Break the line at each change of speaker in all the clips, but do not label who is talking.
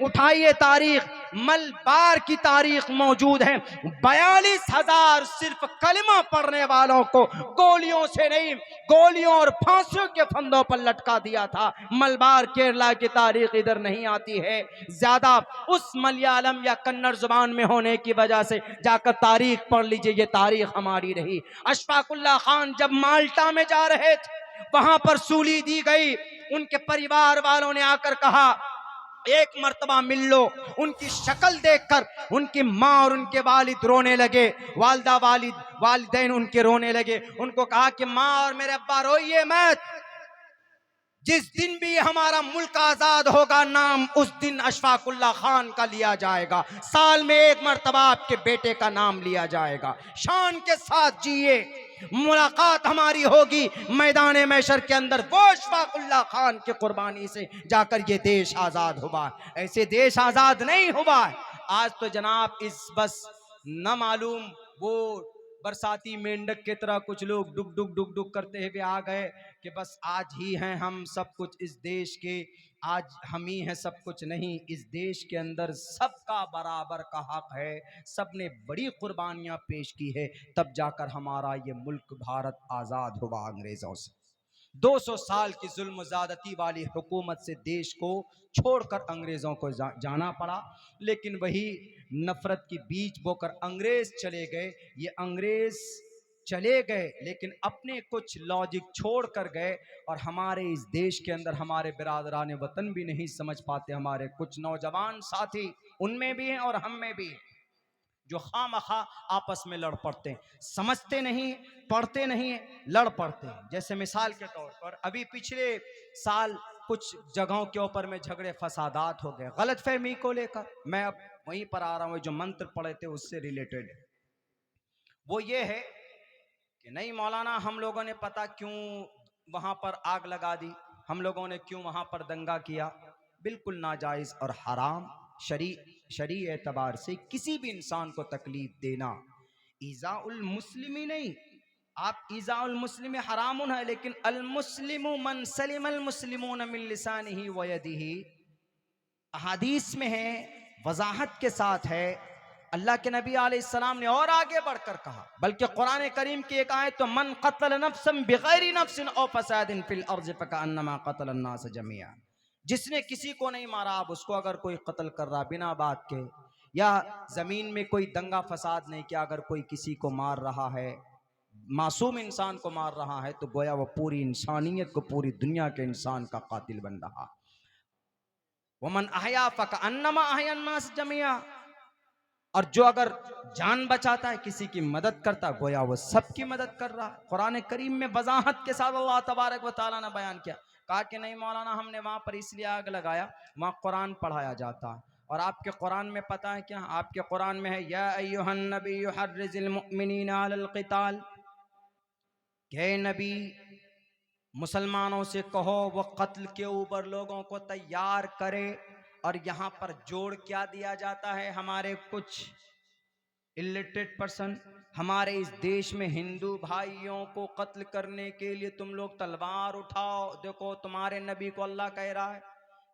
उठाइए तारीख, मलबार की तारीख मौजूद है। 42,000 सिर्फ कलमा पढ़ने वालों को गोलियों से नहीं, गोलियों और फांसियों के फंदों पर लटका दिया था। मलबार केरला की तारीख इधर नहीं आती है। ज्यादा उस मलयालम या कन्नड़ जुबान में होने की वजह से जाकर तारीख पढ़ लीजिए, ये तारीख हमारी रही। अशफाकुल्लाह खान जब माल्टा में जा रहे थे, वहां पर सूली दी गई। उनके परिवार वालों ने आकर कहा एक मर्तबा मिल लो। उनकी शक्ल देखकर उनकी माँ और उनके वालिद रोने लगे, वालदा वालिदैन उनके रोने लगे। उनको कहा कि माँ और मेरे अब्बा रोइए मत, जिस दिन भी हमारा मुल्क आजाद होगा नाम उस दिन अशफाकुल्लाह खान का लिया जाएगा। साल में एक मर्तबा आपके बेटे का नाम लिया जाएगा। शान के साथ जिए, मुलाकात हमारी होगी मैदान मैशर के अंदर। वो अशफाकुल्लाह खान की कुर्बानी से जाकर ये देश आजाद हुआ। ऐसे देश आजाद नहीं हुआ। आज तो जनाब इस बस न मालूम वो बरसाती मेंढक की तरह कुछ लोग डुक डुक डुक डुक करते हुए आ गए कि बस आज ही हैं हम सब कुछ इस देश के, आज हम ही हैं सब कुछ। नहीं, इस देश के अंदर सबका बराबर का हक है। सबने बड़ी कुर्बानियां पेश की है, तब जाकर हमारा ये मुल्क भारत आज़ाद हुआ अंग्रेज़ों से। 200 साल की जुल्म ज़्यादती वाली हुकूमत से देश को छोड़कर अंग्रेज़ों को जाना पड़ा। लेकिन वही नफरत की बीज बोकर अंग्रेज़ चले गए। ये अंग्रेज़ चले गए लेकिन अपने कुछ लॉजिक छोड़ कर गए, और हमारे इस देश के अंदर हमारे बिरादरान वतन भी नहीं समझ पाते। हमारे कुछ नौजवान साथी उनमें भी हैं और हम में भी हैं, जो खामखा आपस में लड़ पड़ते हैं, समझते नहीं, पढ़ते नहीं, लड़ पड़ते हैं। जैसे मिसाल के तौर पर अभी पिछले साल कुछ जगहों के ऊपर में झगड़े फसादात हो गए गलतफहमी को लेकर। मैं अब वहीं पर आ रहा हूं, जो मंत्र पढ़े थे उससे रिलेटेड है। वो ये है कि नहीं मौलाना, हम लोगों ने पता क्यों वहां पर आग लगा दी, हम लोगों ने क्यों वहां पर दंगा किया। बिल्कुल नाजायज और हराम। शरी एतबार से किसी भी इंसान को तकलीफ देना ईज़ाउल मुस्लिमी नहीं। आप ईज़ाउल मुस्लिम हरामुन है, लेकिन अल मुस्लिमु मन सलिमल मुस्लिमून मिन लिसानिही व यदिही अहादीस में है, वजाहत के साथ है। अल्लाह के नबी अलैहिस्सलाम ने और आगे बढ़कर कहा, बल्कि कुरान करीम की एक आयत तो मन क़तल नफ्सन बिगैरि नफ्सिन औ फसादिन फिल अर्ज़ फकअन्नमा क़तल अन्नास जमीआ। जिसने किसी को नहीं मारा, अब उसको अगर कोई कत्ल कर रहा बिना बात के, या जमीन में कोई दंगा फसाद नहीं किया, अगर कोई किसी को मार रहा है, मासूम इंसान को मार रहा है, तो गोया वो पूरी इंसानियत को, पूरी दुनिया के इंसान का कातिल बन रहा। वमन अहया फकअन्नमा अहया अन्नास जमीआ। और जो अगर जान बचाता है, किसी की मदद करता, गोया वो सबकी मदद कर रहा है। कुरान करीम में वजाहत के साथ अल्लाह तबारक व तआला ने बयान किया। कहा कि नहीं मौलाना, हमने वहां पर इसलिए आग लगाया, वहां कुरान पढ़ाया जाता है। और आपके कुरान में पता है क्या? आपके कुरान में है या अय्युहन नबिय्यु हर्रिज़िल मुमिनीना अलल क़िताल। हे नबी, मुसलमानों से कहो वो कत्ल के ऊपर लोगों को तैयार करे। और यहाँ पर जोड़ क्या दिया जाता है? हमारे कुछ इलिटरेट पर्सन, हमारे इस देश में हिंदू भाइयों को कत्ल करने के लिए तुम लोग तलवार उठाओ। देखो तुम्हारे नबी को अल्लाह कह रहा है।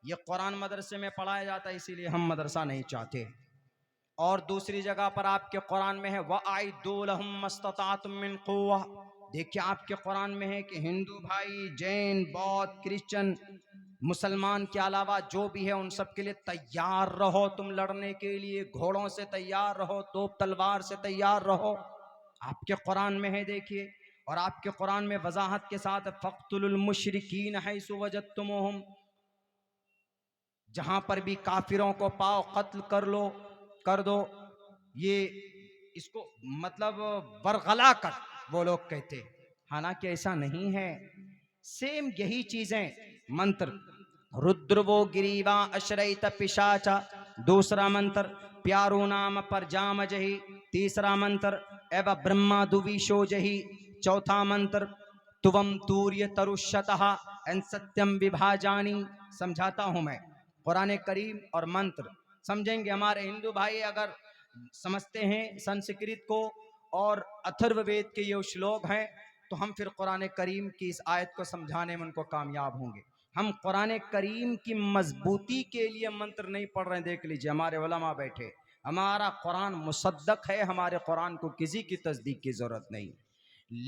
ये कुरान मदरसे में पढ़ाया जाता है, इसीलिए हम मदरसा नहीं चाहते। और दूसरी जगह पर आपके कुरान में है वअइदू लहुम मस्तताअतुम मिन कुव्वा। देखिए आपके कुरान में है कि हिंदू भाई, जैन, बौद्ध, क्रिश्चियन, मुसलमान के अलावा जो भी है उन सब के लिए तैयार रहो। तुम लड़ने के लिए घोड़ों से तैयार रहो, तोप तलवार से तैयार रहो। आपके कुरान में है, देखिए। और आपके कुरान में वजाहत के साथ फ़क़्तुलुल मुशरिकीन हैसु वजदतुमुहुम, जहां पर भी काफिरों को पाओ कत्ल कर दो। ये इसको मतलब बरगला कर वो लोग कहते, हालांकि ऐसा नहीं है। सेम यही चीजें मंत्र रुद्रवो गिरीवा अशरैत पिशाचा, दूसरा मंत्र प्यारो नाम पर जाम जही, तीसरा मंत्र एव ब्रह्मा दुविशो जही, चौथा मंत्र तुवम तूर्य तरुष्यतः एन सत्यम विभाजानी। समझाता हूं मैं, कुरान करीम और मंत्र समझेंगे। हमारे हिंदू भाई अगर समझते हैं संस्कृत को और अथर्ववेद के ये श्लोक हैं, तो हम फिर कुरान करीम की इस आयत को समझाने में उनको कामयाब होंगे। हम कुरान करीम की मजबूती के लिए मंत्र नहीं पढ़ रहे हैं। देख लीजिए हमारे उलमा बैठे, हमारा कुरान मुसद्दक है, हमारे कुरान को किसी की तस्दीक की जरूरत नहीं।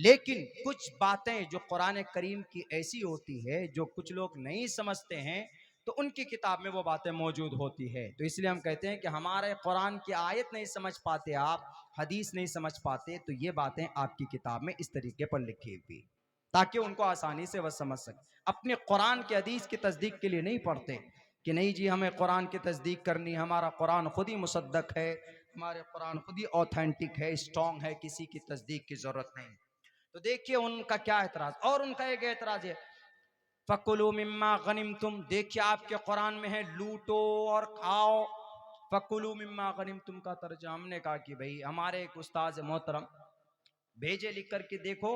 लेकिन कुछ बातें जो कुरान करीम की ऐसी होती है जो कुछ लोग नहीं समझते हैं, तो उनकी किताब में वो बातें मौजूद होती है। तो इसलिए हम कहते हैं कि हमारे कुरान की आयत नहीं समझ पाते आप, हदीस नहीं समझ पाते, तो ये बातें आपकी किताब में इस तरीके पर लिखी हुई, ताकि उनको आसानी से वह समझ सके। अपने कुरान के हदीस की तस्दीक के लिए नहीं पढ़ते कि नहीं जी हमें कुरान की तस्दीक करनी, हमारा कुरान खुद ही मुसद्दक है, हमारे कुरान खुद ही ऑथेंटिक है, स्ट्रॉन्ग है, किसी की तस्दीक की जरूरत नहीं। तो देखिए उनका क्या एतराज। और उनका एक एतराज है फकुलू मिम्मा गनिम तुम, देखिए आपके कुरान में है लूटो और खाओ। फकुलू मिम्मा गनिम तुम का तर्जुमा, हमने कहा कि भाई हमारे एक उस्ताद मोहतरम भेजे लिख करके देखो,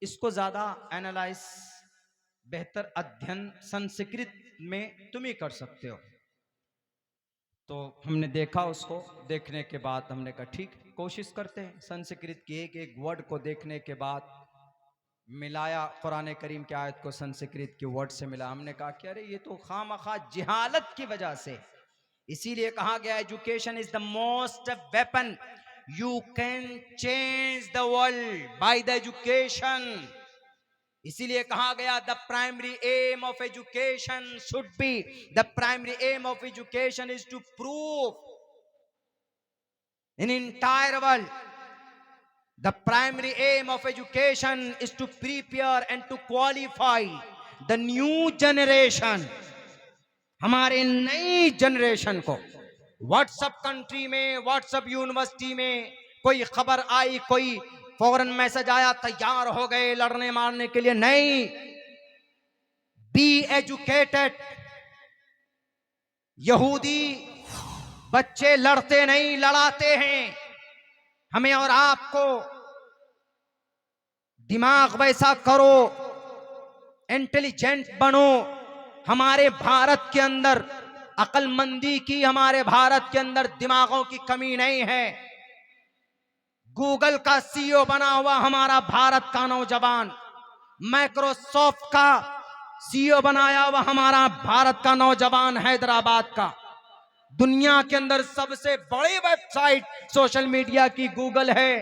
इसको ज्यादा एनालाइज, बेहतर अध्ययन संस्कृत में तुम ही कर सकते हो। तो हमने देखा, उसको देखने के बाद हमने कहा ठीक कोशिश करते हैं। संस्कृत के एक एक वर्ड को देखने के बाद मिलाया, कुरान करीम की आयत को संस्कृत के वर्ड से मिला। हमने कहा कि अरे ये तो खामखा जिहालत की वजह से, इसीलिए कहा गया education is the most weapon, you can change the world by the education. इसीलिए कहा गया the primary aim of education should be, the primary aim of education is to prove in entire world, the primary aim of education is to prepare and to qualify the new generation, हमारे नई generation को। WhatsApp country में, WhatsApp university में कोई खबर आई, कोई फौरन message आया, तैयार हो गए लड़ने मारने के लिए, नहीं। Be educated. यहूदी बच्चे लड़ते नहीं, लड़ाते हैं। हमें और आपको दिमाग वैसा करो, इंटेलिजेंट बनो। हमारे भारत के अंदर अक्लमंदी की, हमारे भारत के अंदर दिमागों की कमी नहीं है। गूगल का सीईओ बना हुआ हमारा भारत का नौजवान, माइक्रोसॉफ्ट का सीईओ बनाया हुआ हमारा भारत का नौजवान, हैदराबाद का। दुनिया के अंदर सबसे बड़ी वेबसाइट सोशल मीडिया की गूगल है,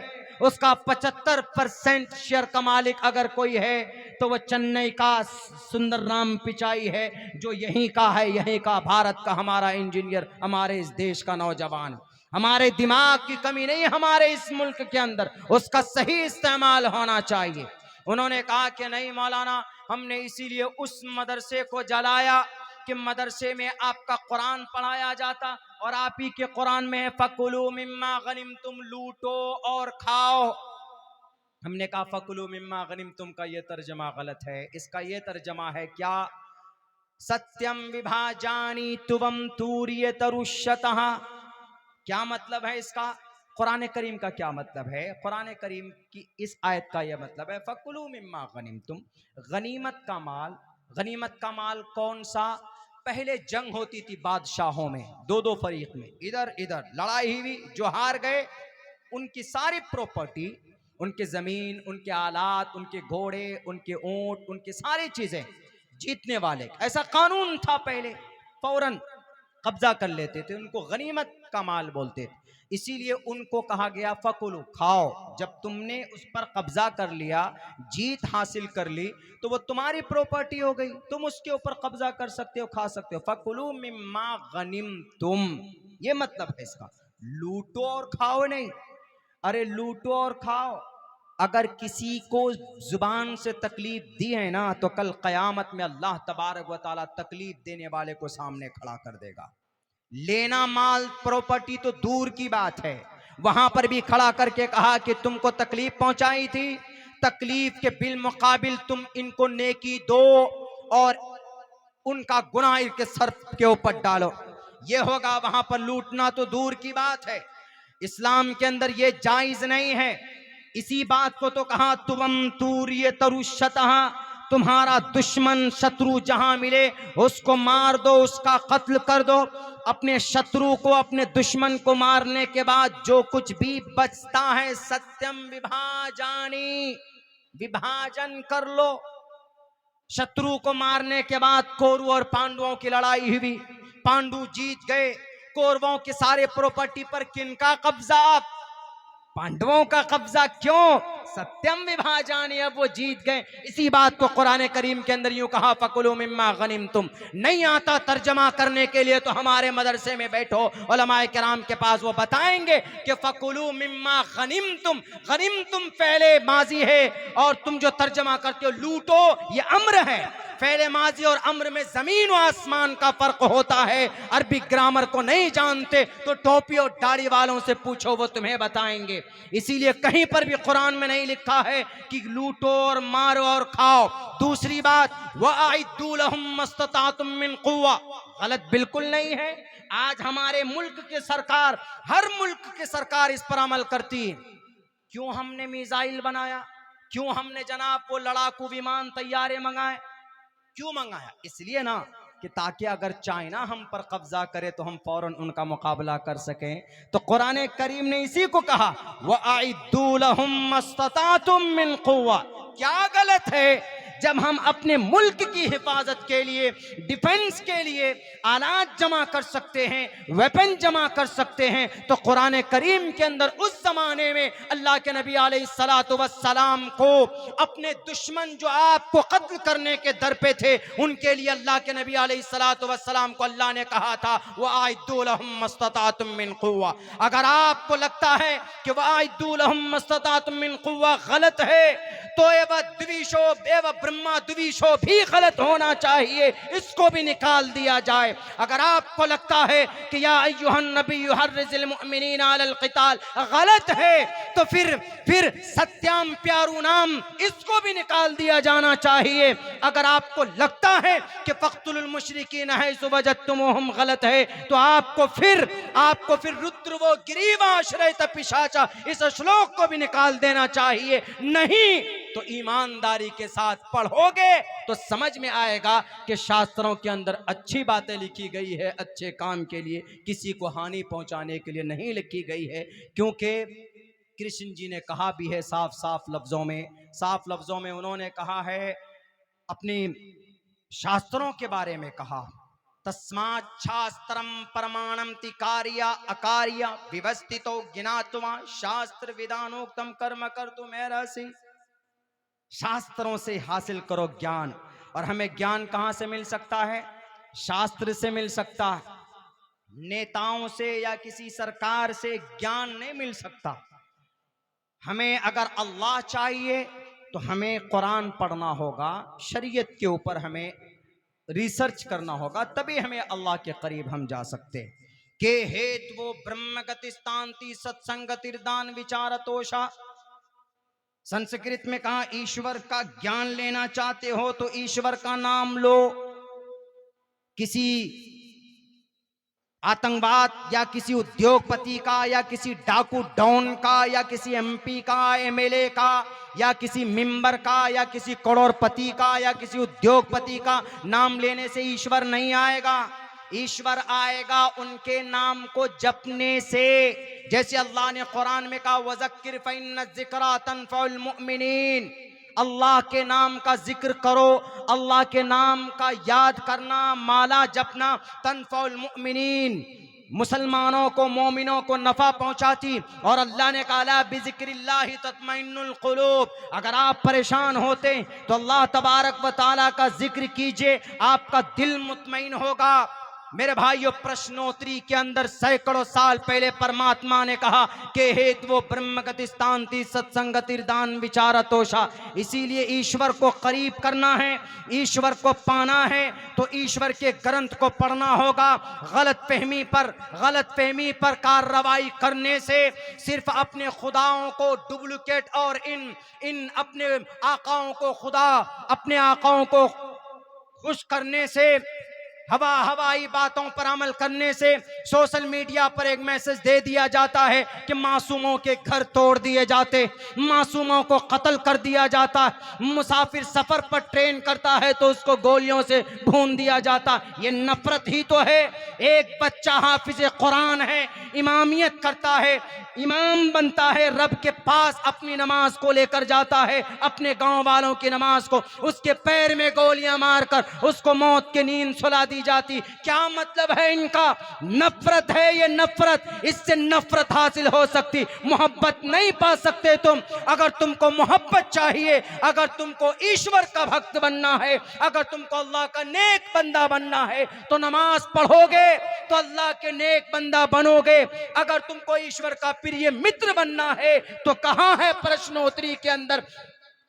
उसका 75% शेयर का मालिक अगर कोई है तो वह चेन्नई का सुंदरराम पिचाई है, जो यहीं का है, यहीं का भारत का हमारा इंजीनियर, हमारे इस देश का नौजवान। हमारे दिमाग की कमी नहीं, हमारे इस मुल्क के अंदर उसका सही इस्तेमाल होना चाहिए। उन्होंने कहा कि नहीं मौलाना, हमने इसीलिए उस मदरसे को जलाया कि मदरसे में आपका कुरान पढ़ाया जाता, और आप ही के कुरान में फकुलू मिम्मा गनिम तुम, लूटो और खाओ। हमने कहा फकुलू मिम्मा गनिम तुम का ये तर्जमा गलत है। इसका ये तर्जमा है क्या, सत्यम विभाजानी तुवम तूर्य तरुष्यतः। क्या मतलब है इसका? कुरान करीम का क्या मतलब है? कुरान करीम की इस आयत का यह मतलब है फकुलू मिम्मा गनिम तुम, गनीमत का माल। गनीमत का माल कौन सा? पहले जंग होती थी बादशाहों में, दो दो फरीक में, इधर इधर लड़ाई हुई, जो हार गए उनकी सारी प्रॉपर्टी, उनके जमीन, उनके आलात, उनके घोड़े, उनके ऊंट, उनकी सारी चीजें जीतने वाले, ऐसा कानून था पहले, फौरन कब्जा कर लेते थे, उनको गनीमत का माल बोलते थे। इसीलिए उनको कहा गया फकुलू, खाओ। जब तुमने उस पर कब्जा कर लिया, जीत हासिल कर ली, तो वो तुम्हारी प्रॉपर्टी हो गई, तुम उसके ऊपर कब्जा कर सकते हो, खा सकते हो। फकुलू मिम्मा गनिम तुम, ये मतलब है इसका, लूटो और खाओ नहीं। अरे लूटो और खाओ, अगर किसी को जुबान से तकलीफ दी है ना, तो कल कयामत में अल्लाह तबारक व तआला तकलीफ देने वाले को सामने खड़ा कर देगा। लेना माल प्रॉपर्टी तो दूर की बात है, वहां पर भी खड़ा करके कहा कि तुमको तकलीफ पहुंचाई थी, तकलीफ के बिल मुकाबिल तुम इनको नेकी दो और उनका गुनाह के सर के ऊपर डालो। ये होगा, वहां पर लूटना तो दूर की बात है। इस्लाम के अंदर ये जायज नहीं है। इसी बात को तो कहा तुम तूर्य तरुष्यतः, तुम्हारा दुश्मन शत्रु जहां मिले उसको मार दो, उसका कत्ल कर दो। अपने शत्रु को, अपने दुश्मन को मारने के बाद जो कुछ भी बचता है, सत्यम विभाजानी, विभाजन कर लो। शत्रु को मारने के बाद कौरव और पांडवों की लड़ाई हुई, पांडु जीत गए। कौरवों के सारे प्रॉपर्टी पर किनका कब्जा? पांडवों का कब्जा। क्यों? सत्यम विभाजानी, अब वो जीत गए। इसी बात को कुरान करीम के अंदर यूं कहा, फकुलू मिम्मा गनिमतुम। नहीं आता तर्जमा करने के लिए तो हमारे मदरसे में बैठो, उलमाए किराम के पास, वो बताएंगे कि फकुलू मिम्मा गनिमतुम, गनिमतुम पहले माजी है, और तुम जो तर्जमा करते हो लूटो, ये अम्र है। फेले माजी और अम्र में जमीन और आसमान का फर्क होता है। अरबी ग्रामर को नहीं जानते तो टोपी और दाढ़ी वालों से पूछो, वो तुम्हें बताएंगे। इसीलिए कहीं पर भी कुरान में नहीं लिखा है कि लूटो और मारो और खाओ। दूसरी बात, वअइद्दू लहुम मस्ततातुम मिन कुव्वा, गलत बिल्कुल नहीं है। आज हमारे मुल्क की सरकार, हर मुल्क की सरकार इस पर अमल करती है। क्यों हमने मिसाइल बनाया? क्यों हमने जनाब वो लड़ाकू विमान तैयारे मंगाए? क्यों मंगाया? इसलिए ना कि ताकि अगर चाइना हम पर कब्जा करे तो हम फौरन उनका मुकाबला कर सकें। तो कुरान करीम ने इसी को कहा, वअइद्दू लहुम मस्ततातुम मिन कुव्वा। क्या गलत है जब हम अपने मुल्क की हिफाजत के लिए, डिफेंस के लिए आलात जमा कर सकते हैं, वेपन जमा कर सकते हैं? तो कुरान करीम के अंदर उस जमाने में अल्लाह के नबी अलैहिस्सलातु वस्सलाम को अपने दुश्मन जो आपको कत्ल करने के दर पे थे, उनके लिए अल्लाह के नबी अलैहिस्सलातु वस्सलाम को अल्लाह ने कहा था, वअइद्दू लहुम मस्ततातुम मिन कुव्वा। अगर आपको लगता है कि वअइद्दू लहुम मस्ततातुम मिन कुव्वा गलत है, तो एवं द्विशो एवं ब्रह्मा द्विशो भी गलत होना चाहिए, इसको भी निकाल दिया जाए। अगर आपको लगता है कि या अय्युहन नबी हर्रिजिल मुमिनीना अलल क़िताल गलत है, तो फिर सत्याम प्यारू नाम, इसको भी निकाल दिया जाना चाहिए। अगर आपको लगता है कि फ़क़्तुलुल मुशरिकीन हैसु वजदतुमुहुम गलत है, तो आपको फिर रुद्र वो गिरीवाश्रयत पिशाचा, इस श्लोक को भी निकाल देना चाहिए। नहीं तो ईमानदारी के साथ पढ़ोगे तो समझ में आएगा कि शास्त्रों के अंदर अच्छी बातें लिखी गई है, अच्छे काम के लिए, किसी को हानि पहुंचाने के लिए नहीं लिखी गई है। क्योंकि कृष्ण जी ने कहा भी है साफ साफ लफ्जों में उन्होंने कहा है, अपनी शास्त्रों के बारे में कहा, तस्मात् शास्त्रम परमाणम तिकारिया अकारिया विवस्थितो ज्ञात्वा शास्त्र विधानोक्तम कर्म कर्तुमर्हसि। शास्त्रों से हासिल करो ज्ञान। और हमें ज्ञान कहां से मिल सकता है? शास्त्र से मिल सकता है। नेताओं से या किसी सरकार से ज्ञान नहीं मिल सकता। हमें अगर अल्लाह चाहिए तो हमें कुरान पढ़ना होगा, शरीयत के ऊपर हमें रिसर्च करना होगा, तभी हमें अल्लाह के करीब हम जा सकते। के हेत वो ब्रह्म गतिस्तांति सत्संगतिर्दान विचारतोषा। संस्कृत में कहा, ईश्वर का ज्ञान लेना चाहते हो तो ईश्वर का नाम लो। किसी आतंकवाद या किसी उद्योगपति का या किसी डाकू डॉन का या किसी एमपी का, एमएलए का या किसी मेंबर का या किसी करोड़पति का या किसी उद्योगपति का नाम लेने से ईश्वर नहीं आएगा। ईश्वर आएगा उनके नाम को जपने से। जैसे अल्लाह ने कुरान में कहा, वज़क्किर फ़इन्न ज़िक्रा तनफ़उल मुमिनीन। अल्लाह के नाम का जिक्र करो, अल्लाह के नाम का याद करना, माला जपना, तनफ़उल मुमिनीन, मुसलमानों को, मोमिनों को नफा पहुंचाती। और अल्लाह ने कहा, बिज़िक्रिल्लाहि तत्मइन्नुल क़ुलूब। अगर आप परेशान होते तो अल्लाह तबारक व तआला का जिक्र कीजिए, आपका दिल मुतमईन होगा। मेरे भाइयों, प्रश्नोत्तरी के अंदर सैकड़ों साल पहले परमात्मा ने कहा कि हेतु वो ब्रह्म गतिस्तांति सत्संगतिर्दान विचारतोषा। इसीलिए ईश्वर को करीब करना है, ईश्वर को पाना है तो ईश्वर के ग्रंथ को पढ़ना होगा। गलत फहमी पर कार्रवाई करने से, सिर्फ अपने खुदाओं को डुप्लीकेट और इन अपने आकाओं को, खुदा अपने आकाओं को खुश करने से, हवाई बातों पर अमल करने से सोशल मीडिया पर एक मैसेज दे दिया जाता है कि मासूमों के घर तोड़ दिए जाते, मासूमों को कत्ल कर दिया जाता, मुसाफिर सफर पर ट्रेन करता है तो उसको गोलियों से भून दिया जाता। ये नफरत ही तो है। एक बच्चा हाफिज कुरान है, इमामियत करता है, इमाम बनता है, रब के पास अपनी नमाज को लेकर जाता है, अपने गांव वालों की नमाज को, उसके पैर में गोलियां मारकर उसको मौत की नींद सुला दी जाती। क्या मतलब है इनका? नफरत है ये नफरत। इससे नफरत हासिल हो सकती, मोहब्बत नहीं पा सकते तुम। अगर तुमको मोहब्बत चाहिए, अगर तुमको ईश्वर का भक्त बनना है, अगर तुमको अल्लाह का नेक बंदा बनना है तो नमाज पढ़ोगे तो अल्लाह के नेक बंदा बनोगे। अगर तुमको ईश्वर का प्रिय मित्र बनना है तो कहां है प्रश्नोत्तरी के अंदर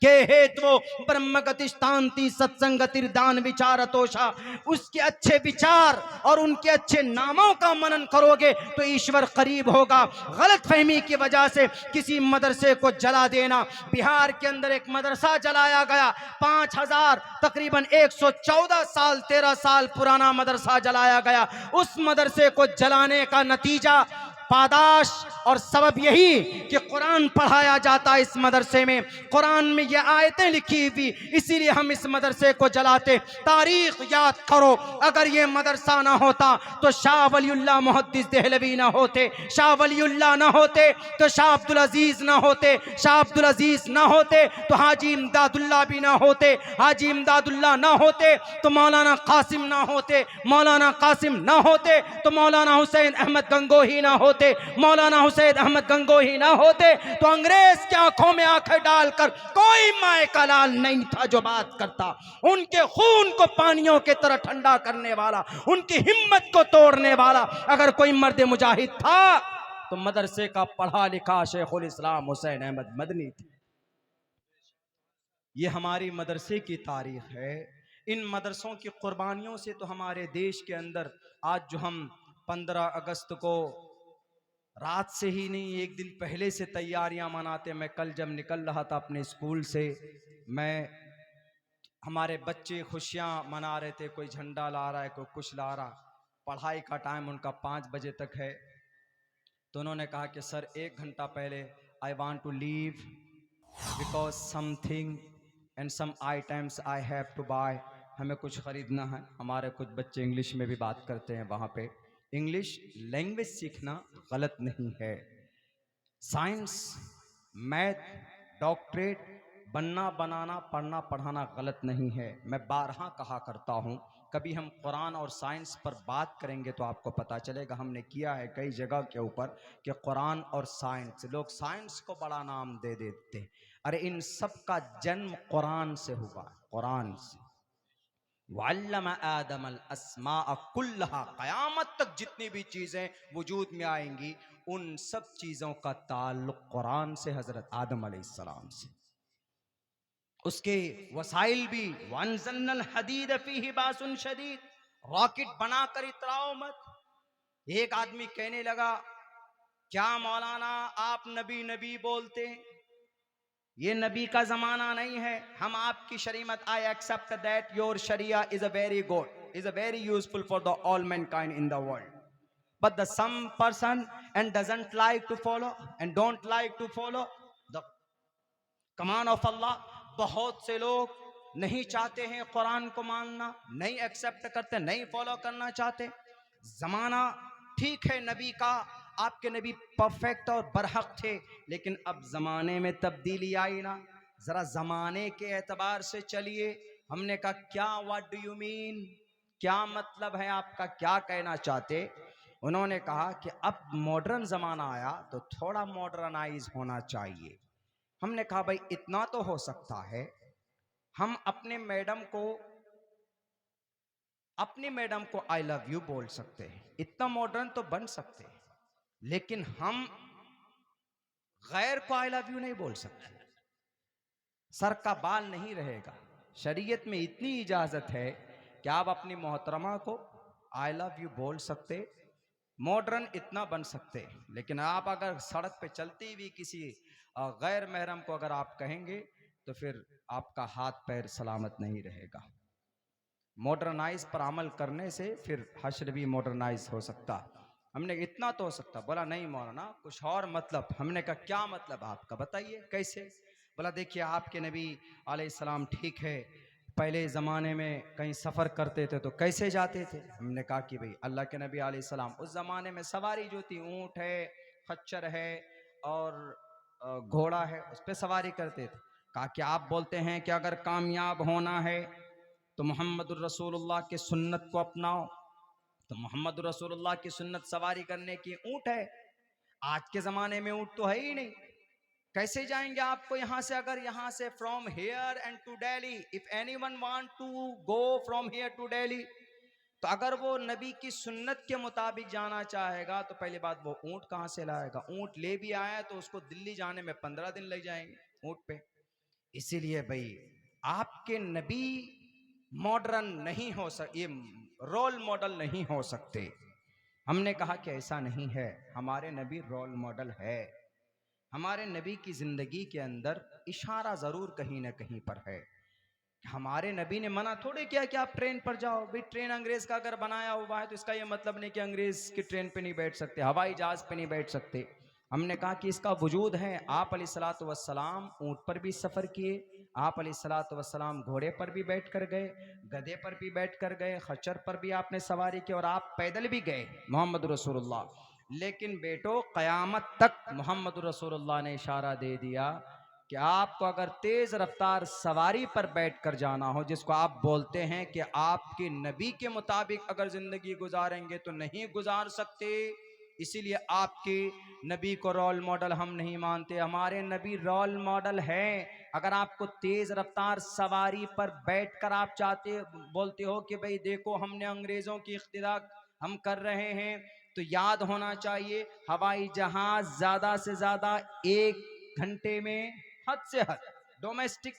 के हेतु ब्रह्म गतिष्ठान्ति सत्संगतिर्दान विचारतोषा। उसके अच्छे विचार और उनके अच्छे नामों का मनन करोगे तो ईश्वर करीब होगा। गलत फहमी की वजह से किसी मदरसे को जला देना। बिहार के अंदर एक मदरसा जलाया गया, 5000 तकरीबन 114 साल 13 साल पुराना मदरसा जलाया गया। उस मदरसे को जलाने का नतीजा, पादाश और सबब यही कि कुरान पढ़ाया जाता है इस मदरसे में, कुरान में ये आयतें लिखी हुई, इसीलिए हम इस मदरसे को जलाते। तारीख याद करो, अगर ये मदरसा ना होता तो शाह वलीउल्लाह मुहद्दिस देहलवी ना होते, शाह वलीउल्लाह ना होते तो शाह अब्दुल अजीज ना होते, शाह अब्दुल अजीज ना होते तो हाजी इमदादुल्लाह भी ना होते, हाजी इमदादुल्लाह ना होते तो मौलाना कासिम ना होते, मौलाना कासिम ना होते तो मौलाना हुसैन अहमद गंगोही ना होते, मौलाना हुसैन अहमद गंगोही ना होते तो अंग्रेज की आंखों में आंखें डालकर कोई माए का लाल नहीं था जो बात करता। उनके खून को पानियों की तरह ठंडा करने वाला, उनकी हिम्मत को तोड़ने वाला अगर कोई मर्द मुजाहिद था तो मदरसे का पढ़ा लिखा शेखुल इस्लाम हुसैन अहमद मदनी थे। ये हमारी मदरसे की तारीख है। इन मदरसों की कुर्बानियों से तो हमारे देश के अंदर आज जो हम 15 अगस्त को रात से ही नहीं, एक दिन पहले से तैयारियां मनाते। मैं कल जब निकल रहा था अपने स्कूल से, हमारे बच्चे खुशियां मना रहे थे, कोई झंडा ला रहा है, कोई कुछ ला रहा। पढ़ाई का टाइम उनका 5 बजे तक है तो उन्होंने कहा कि सर 1 घंटा पहले I want to leave because something and some items I have to buy. हमें कुछ खरीदना है। हमारे कुछ बच्चे इंग्लिश में भी बात करते हैं वहाँ पे। इंग्लिश लैंग्वेज सीखना गलत नहीं है। साइंस, मैथ, डॉक्टरेट बनना, बनाना, पढ़ना, पढ़ाना गलत नहीं है। मैं बारहा कहा करता हूँ, कभी हम कुरान और साइंस पर बात करेंगे तो आपको पता चलेगा। हमने किया है कई जगह के ऊपर कि कुरान और साइंस, लोग साइंस को बड़ा नाम दे देते हैं। अरे इन सब का जन्म कुरान से हुआ, कुरान से। वअल्लम आदमल अस्माअ कुल्लहा, क़यामत तक जितनी भी चीज़ें वजूद में आएंगी उन सब चीज़ों का ताल्लुक़ कुरान से, हज़रत आदम अलैहिस्सलाम से। उसके वसाइल भी, वअंज़लनल हदीद फ़ीहि बासुन शदीद, रॉकेट बनाकर इतराओ मत। एक आदमी कहने लगा, क्या मौलाना आप नबी नबी बोलते हैं? ये नबी का जमाना नहीं है। हम आपकी शरीयत, I accept that your sharia is a very good, is a very useful for the all mankind in the world, but the some person and doesn't like to follow and don't like to follow the command of Allah. बहुत से लोग नहीं चाहते हैं कुरान को मानना, नहीं accept करते, नहीं फॉलो करना चाहते। जमाना ठीक है नबी का, आपके नबी परफेक्ट और बरहक थे, लेकिन अब जमाने में तब्दीली आई ना। जरा जमाने के एतबार से चलिए। हमने कहा क्या, व्हाट डू यू मीन, क्या मतलब है आपका, क्या कहना चाहते? उन्होंने कहा कि अब मॉडर्न जमाना आया तो थोड़ा मॉडर्नाइज होना चाहिए। हमने कहा भाई इतना तो हो सकता है, हम अपने अपनी मैडम को आई लव यू बोल सकते हैं, इतना मॉडर्न तो बन सकते हैं, लेकिन हम गैर को आई लव यू नहीं बोल सकते। सर का बाल नहीं रहेगा। शरीयत में इतनी इजाजत है कि आप अपनी मोहतरमा को आई लव यू बोल सकते, मॉडर्न इतना बन सकते, लेकिन आप अगर सड़क पे चलती हुई किसी गैर महरम को अगर आप कहेंगे तो फिर आपका हाथ पैर सलामत नहीं रहेगा। मॉडर्नाइज पर अमल करने से फिर हश्र भी मॉडर्नाइज हो सकता। हमने इतना तो हो सकता, बोला नहीं मौलाना कुछ और मतलब। हमने कहा क्या मतलब आपका, बताइए कैसे। बोला देखिए आपके नबी अलैहिस्सलाम ठीक है, पहले ज़माने में कहीं सफ़र करते थे तो कैसे जाते थे। हमने कहा कि भाई अल्लाह के नबी अलैहिस्सलाम उस ज़माने में सवारी जो थी ऊँट है, खच्चर है और घोड़ा है, उस पर सवारी करते थे। कहा कि आप बोलते हैं कि अगर कामयाब होना है तो मोहम्मद रसूलुल्लाह की सुन्नत को अपनाओ। तो मोहम्मद रसूलुल्लाह की सुन्नत सवारी करने की ऊँट है। आज के ज़माने में ऊँट तो है ही नहीं, कैसे जाएंगे आपको यहाँ से। अगर यहाँ से from here and to Delhi, if anyone want to go from here to Delhi, तो अगर वो नबी की सुन्नत के मुताबिक जाना चाहेगा तो पहली बात वो ऊँट कहाँ से लाएगा। ऊँट ले भी आया तो उसको दिल्ली जाने में 15 दिन लग जाएंगे ऊँट पे। इसीलिए भाई आपके नबी मॉडर्न नहीं हो सकते, ये रोल मॉडल नहीं हो सकते। हमने कहा कि ऐसा नहीं है, हमारे नबी रोल मॉडल है। हमारे नबी की जिंदगी के अंदर इशारा जरूर कहीं ना कहीं पर है। हमारे नबी ने मना थोड़े किया कि आप ट्रेन पर जाओ। भाई ट्रेन अंग्रेज का अगर बनाया हुआ है तो इसका यह मतलब नहीं कि अंग्रेज की ट्रेन पे नहीं बैठ सकते, हवाई जहाज पे नहीं बैठ सकते। हमने कहा कि इसका वजूद है। आप अलैहिस्सलातु वस्सलाम ऊंट पर भी सफर किए, आप अलैहिस्सलातु वस्सलाम घोड़े पर भी बैठ कर गए, गधे पर भी बैठ कर गए, खच्चर पर भी आपने सवारी की और आप पैदल भी गए मोहम्मद रसूलुल्लाह। लेकिन बेटो क़यामत तक मोहम्मद रसूलुल्लाह ने इशारा दे दिया कि आपको अगर तेज रफ्तार सवारी पर बैठकर जाना हो, जिसको आप बोलते हैं कि आपके नबी के मुताबिक अगर जिंदगी गुजारेंगे तो नहीं गुजार सकते, इसीलिए आपके नबी को रोल मॉडल हम नहीं मानते। हमारे नबी रोल मॉडल हैं। अगर आपको तेज रफ्तार सवारी पर बैठकर आप चाहते बोलते हो कि भाई देखो हमने अंग्रेजों की इख्तिदा हम कर रहे हैं, तो याद होना चाहिए हवाई जहाज ज्यादा से ज्यादा 1 घंटे में, हद से हद डोमेस्टिक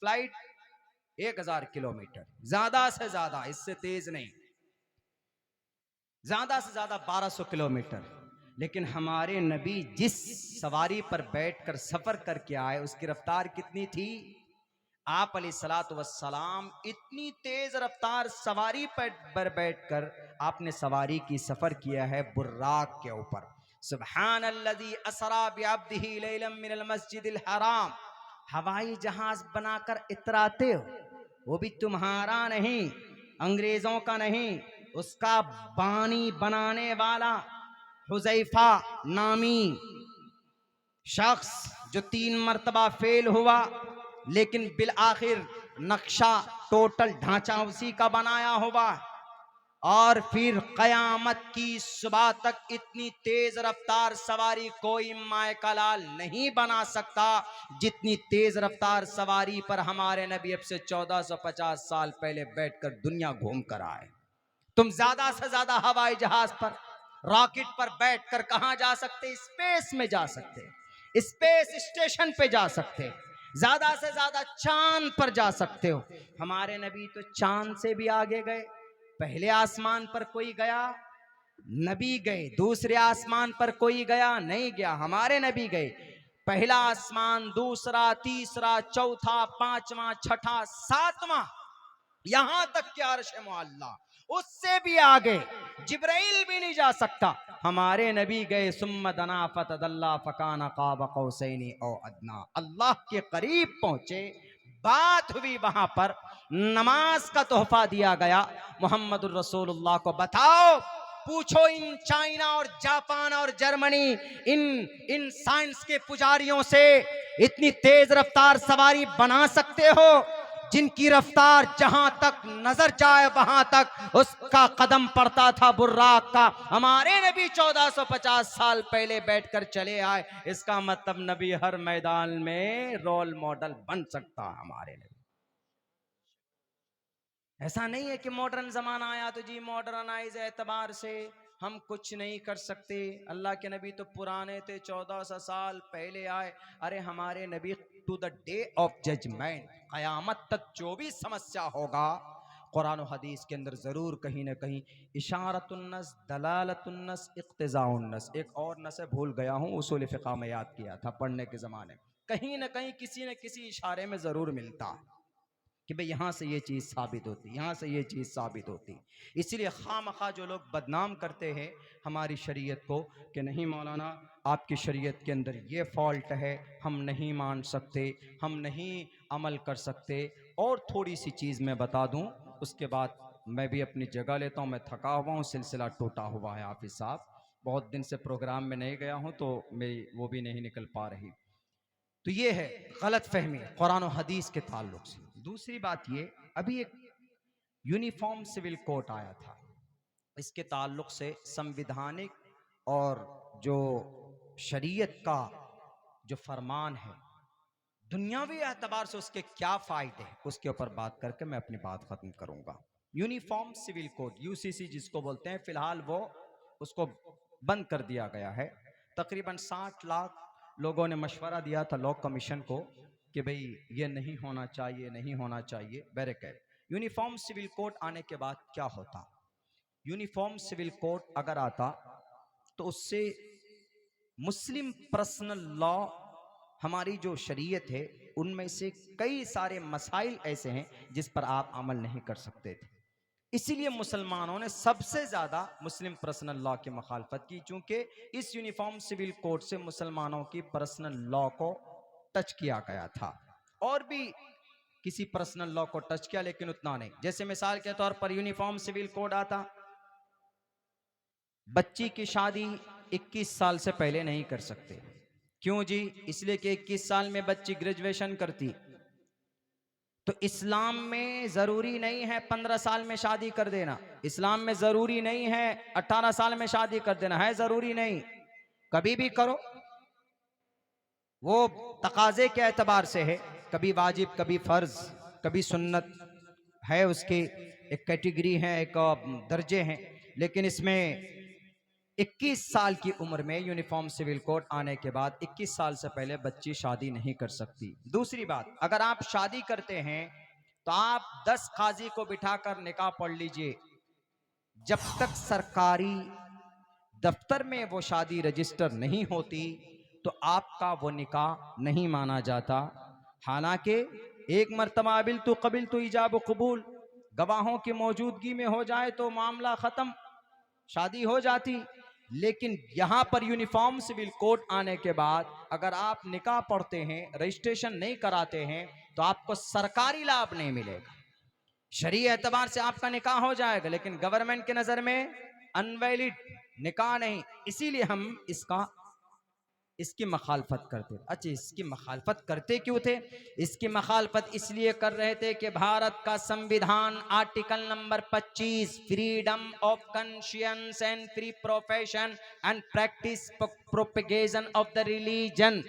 फ्लाइट 1000 किलोमीटर, ज्यादा से ज्यादा, इससे तेज नहीं, ज्यादा से ज्यादा 1200 किलोमीटर। लेकिन हमारे नबी जिस सवारी पर बैठकर सफर करके आए उसकी रफ्तार कितनी थी। आप अलैहिस्सलातु वस्सलाम इतनी तेज रफ्तार सवारी पर बैठकर आपने सवारी की सफर किया है बुर्राक के ऊपर। सुब्हानल्लज़ी असरा बिअब्दिही लैलन मिनल मस्जिदिल हराम। हवाई जहाज बनाकर इतराते हो, वो भी तुम्हारा नहीं, अंग्रेजों का नहीं, उसका बानी बनाने वाला हुज़ैफा नामी शख्स जो 3 मर्तबा फेल हुआ, लेकिन बिल आखिर नक्शा टोटल ढांचा उसी का बनाया हुआ। और फिर कयामत की सुबह तक इतनी तेज रफ्तार सवारी कोई माए का लाल नहीं बना सकता जितनी तेज रफ्तार सवारी पर हमारे नबी अब से 1450 साल पहले बैठकर दुनिया घूम कर आए। तुम ज्यादा से ज्यादा हवाई जहाज पर, रॉकेट पर बैठकर कहां जा सकते, स्पेस में जा सकते, स्पेस स्टेशन पे जा सकते, ज्यादा से ज्यादा चांद पर जा सकते हो। हमारे नबी तो चांद से भी आगे गए। पहले आसमान पर कोई गया, नबी गए। दूसरे आसमान पर कोई गया, नहीं गया, हमारे नबी गए। पहला आसमान, दूसरा, तीसरा, चौथा, पांचवा, छठा, सातवां, यहां तक कि अर्श मुअल्ला, उससे भी आगे जिब्राइल भी नहीं जा सकता। हमारे नबी गए। सुम्मा दना फतदल्ला फकाना काब कौसैनी औ अदना, अल्लाह के करीब पहुंचे, बात हुई वहां पर, नमाज का तोहफा दिया गया मोहम्मद रसूलुल्लाह को। बताओ, पूछो इन चाइना और जापान और जर्मनी, इन इन साइंस के पुजारियों से, इतनी तेज रफ्तार सवारी बना सकते हो जिनकी रफ्तार जहां तक नजर जाए वहां तक उसका कदम पड़ता था बुर्राक का। हमारे नबी 1450 साल पहले बैठकर चले आए। इसका मतलब नबी हर मैदान में रोल मॉडल बन सकता। हमारे नबी ऐसा नहीं है कि मॉडर्न जमाना आया तो जी मॉडर्नाइज एतबार से हम कुछ नहीं कर सकते। अल्लाह के नबी तो पुराने थे, 1400 साल पहले आए। अरे हमारे नबी to the day of judgement, कयामत तक जो भी समस्या होगा कुरान और हदीस के अंदर जरूर कहीं ना कहीं इशारतुन्नस, दलालतुन्नस, इक्तिजाउन्नस, एक और नस है भूल गया हूँ, उसूल फिक़ह में याद किया था पढ़ने के ज़माने में, कहीं ना कहीं किसी न किसी इशारे में ज़रूर मिलता है कि भाई यहाँ से ये चीज़ साबित होती, यहाँ से ये चीज़ साबित होती। इसीलिए खामखा जो लोग बदनाम करते हैं हमारी शरीयत को कि नहीं मौलाना आपकी शरीयत के अंदर ये फॉल्ट है, हम नहीं मान सकते, हम नहीं अमल कर सकते। और थोड़ी सी चीज़ मैं बता दूँ, उसके बाद मैं भी अपनी जगह लेता हूँ। मैं थका हुआ हूँ, सिलसिला टूटा हुआ है हाफिज़ साहब, बहुत दिन से प्रोग्राम में नहीं गया हूँ, तो मेरी वो भी नहीं निकल पा रही। तो ये है गलत फहमी कुरान और हदीस के ताल्लुक से। दूसरी बात ये, अभी एक यूनिफॉर्म सिविल कोड आया था, इसके ताल्लुक से संविधानिक और जो शरीयत का जो फरमान है, दुनियावी एतबार से उसके क्या फायदे हैं, उसके ऊपर बात करके मैं अपनी बात खत्म करूंगा। यूनिफॉर्म सिविल कोड यूसीसी जिसको बोलते हैं, फिलहाल वो उसको बंद कर दिया गया है। तकरीबन 60 लाख लोगों ने मशवरा दिया था लॉ कमीशन को कि भाई ये नहीं होना चाहिए, नहीं होना चाहिए। बैरकैट यूनिफॉर्म सिविल कोड आने के बाद क्या होता, यूनिफॉर्म सिविल कोड अगर आता तो उससे मुस्लिम पर्सनल लॉ, हमारी जो शरीयत है, उनमें से कई सारे मसाइल ऐसे हैं जिस पर आप अमल नहीं कर सकते थे। इसीलिए मुसलमानों ने सबसे ज्यादा मुस्लिम पर्सनल लॉ की मुखालफत की, चूंकि इस यूनिफॉर्म सिविल कोड से मुसलमानों की पर्सनल लॉ को टच किया गया था। और भी किसी पर्सनल लॉ को टच किया, लेकिन उतना नहीं। जैसे मिसाल के तौर पर यूनिफॉर्म सिविल कोड आता, बच्ची की शादी 21 साल से पहले नहीं कर सकते। क्यों जी? इसलिए कि 21 साल में बच्ची ग्रेजुएशन करती, तो इस्लाम में जरूरी नहीं है 15 साल में शादी कर देना, इस्लाम में जरूरी नहीं है 18 साल में शादी कर देना, है जरूरी नहीं, कभी भी करो। वो तकाजे के एतबार से है, कभी वाजिब, कभी फर्ज, कभी सुन्नत है, उसकी एक कैटेगरी है, एक दर्जे हैं। लेकिन इसमें 21 साल की उम्र में यूनिफॉर्म सिविल कोड आने के बाद 21 साल से पहले बच्ची शादी नहीं कर सकती। दूसरी बात, अगर आप शादी करते हैं तो आप 10 काजी को बिठाकर निकाह पढ़ लीजिए, जब तक सरकारी दफ्तर में वो शादी रजिस्टर नहीं होती तो आपका वो निकाह नहीं माना जाता। हालांकि एक मर्तबा अबिल तो कबिल तो इजाब कबूल, गवाहों की मौजूदगी में हो जाए तो मामला खत्म, शादी हो जाती। लेकिन यहां पर यूनिफॉर्म सिविल कोड आने के बाद अगर आप निकाह पढ़ते हैं, रजिस्ट्रेशन नहीं कराते हैं, तो आपको सरकारी लाभ नहीं मिलेगा। शरीय एतबार से आपका निकाह हो जाएगा, लेकिन गवर्नमेंट के नजर में अनवैलिड निकाह नहीं। इसीलिए हम इसकी मखालफत करते। अच्छा, इसकी मखालफत करते क्यों थे? इसकी मखालफत इसलिए कर रहे थे कि भारत का संविधान article number 25, freedom of conscience and free profession and practice propagation of the religion,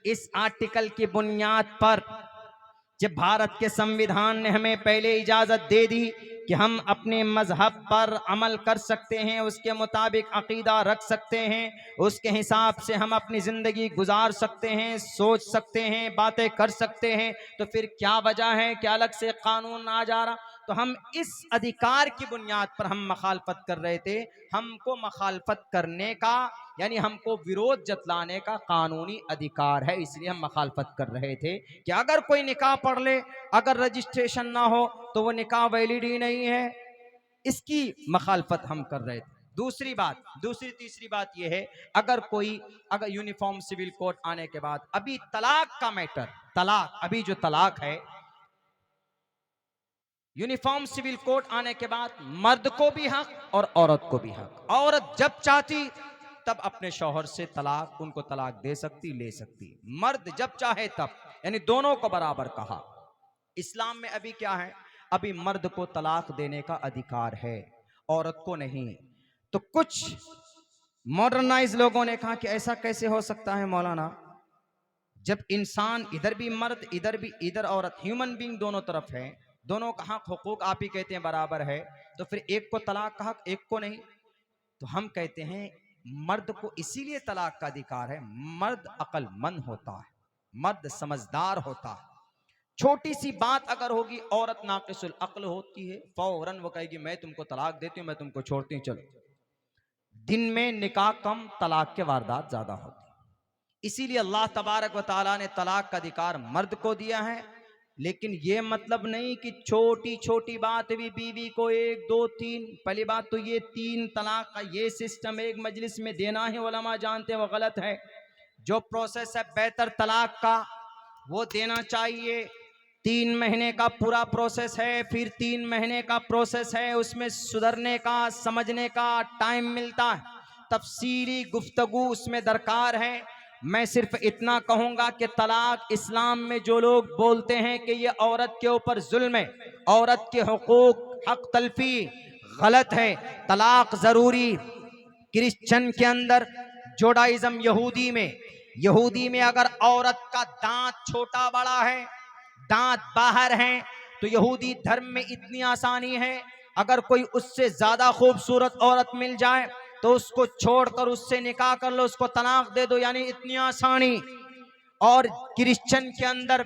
इस आर्टिकल की बुनियाद पर जब भारत के संविधान ने हमें पहले इजाजत दे दी कि हम अपने मजहब पर अमल कर सकते हैं, उसके मुताबिक अकीदा रख सकते हैं, उसके हिसाब से हम अपनी जिंदगी गुजार सकते हैं, सोच सकते हैं, बातें कर सकते हैं, तो फिर क्या वजह है कि अलग से कानून आ जा रहा? तो हम इस अधिकार की बुनियाद पर हम मखालफत कर रहे थे। हमको मखालफत करने का यानी हमको विरोध जतलाने का कानूनी अधिकार है, इसलिए हम मखालफत कर रहे थे कि अगर कोई निकाह पढ़ ले, अगर रजिस्ट्रेशन ना हो तो वो निकाह वैलिड ही नहीं है। इसकी मखालफत हम कर रहे थे। तीसरी बात यह है, अगर यूनिफॉर्म सिविल कोड आने के बाद अभी तलाक का मैटर, अभी जो तलाक है, यूनिफॉर्म सिविल कोड आने के बाद मर्द को भी हक और औरत को भी हक। औरत जब चाहती तब अपने शौहर से उनको तलाक दे सकती, ले सकती। मर्द जब चाहे तब, यानी दोनों को बराबर कहा। इस्लाम में अभी क्या है? अभी मर्द को तलाक देने का अधिकार है, औरत को नहीं। तो कुछ मॉडर्नाइज लोगों ने कहा कि ऐसा कैसे हो सकता है मौलाना, जब इंसान इधर भी मर्द इधर औरत, ह्यूमन बीइंग दोनों तरफ है, दोनों का हक हुकूक आप ही कहते हैं बराबर है, तो फिर एक को तलाक का हक एक को नहीं। तो हम कहते हैं मर्द को इसीलिए तलाक का अधिकार है, मर्द अक्लमंद होता है, मर्द समझदार होता है। छोटी सी बात अगर होगी, औरत नाकिसुल अक्ल होती है, फौरन वो कहेगी मैं तुमको तलाक देती हूं, मैं तुमको छोड़ती हूं, चलो। दिन में निकाह कम, तलाक के वारदात ज्यादा होती। इसीलिए अल्लाह तबारक व तआला ने तलाक का अधिकार मर्द को दिया है, लेकिन ये मतलब नहीं कि छोटी छोटी बात भी बीवी को एक दो तीन, पहली बात तो ये तीन तलाक का ये सिस्टम एक मजलिस में देना ही उलमा जानते हैं वो गलत है। जो प्रोसेस है बेहतर तलाक का वो देना चाहिए। 3 महीने का पूरा प्रोसेस है, फिर 3 महीने का प्रोसेस है, उसमें सुधरने का समझने का टाइम मिलता है, तफसीली गुफ्तगू उसमें दरकार है। मैं सिर्फ इतना कहूंगा कि तलाक इस्लाम में जो लोग बोलते हैं कि ये औरत के ऊपर जुल्म है, औरत के हुकूक हक तलफी, गलत है। तलाक जरूरी क्रिश्चियन के अंदर, जोडाइज्म यहूदी में अगर औरत का दांत छोटा बड़ा है, दांत बाहर हैं, तो यहूदी धर्म में इतनी आसानी है, अगर कोई उससे ज्यादा खूबसूरत औरत मिल जाए तो उसको छोड़कर उससे निकाह कर लो, उसको तलाक दे दो, यानी इतनी आसानी। और क्रिश्चियन के अंदर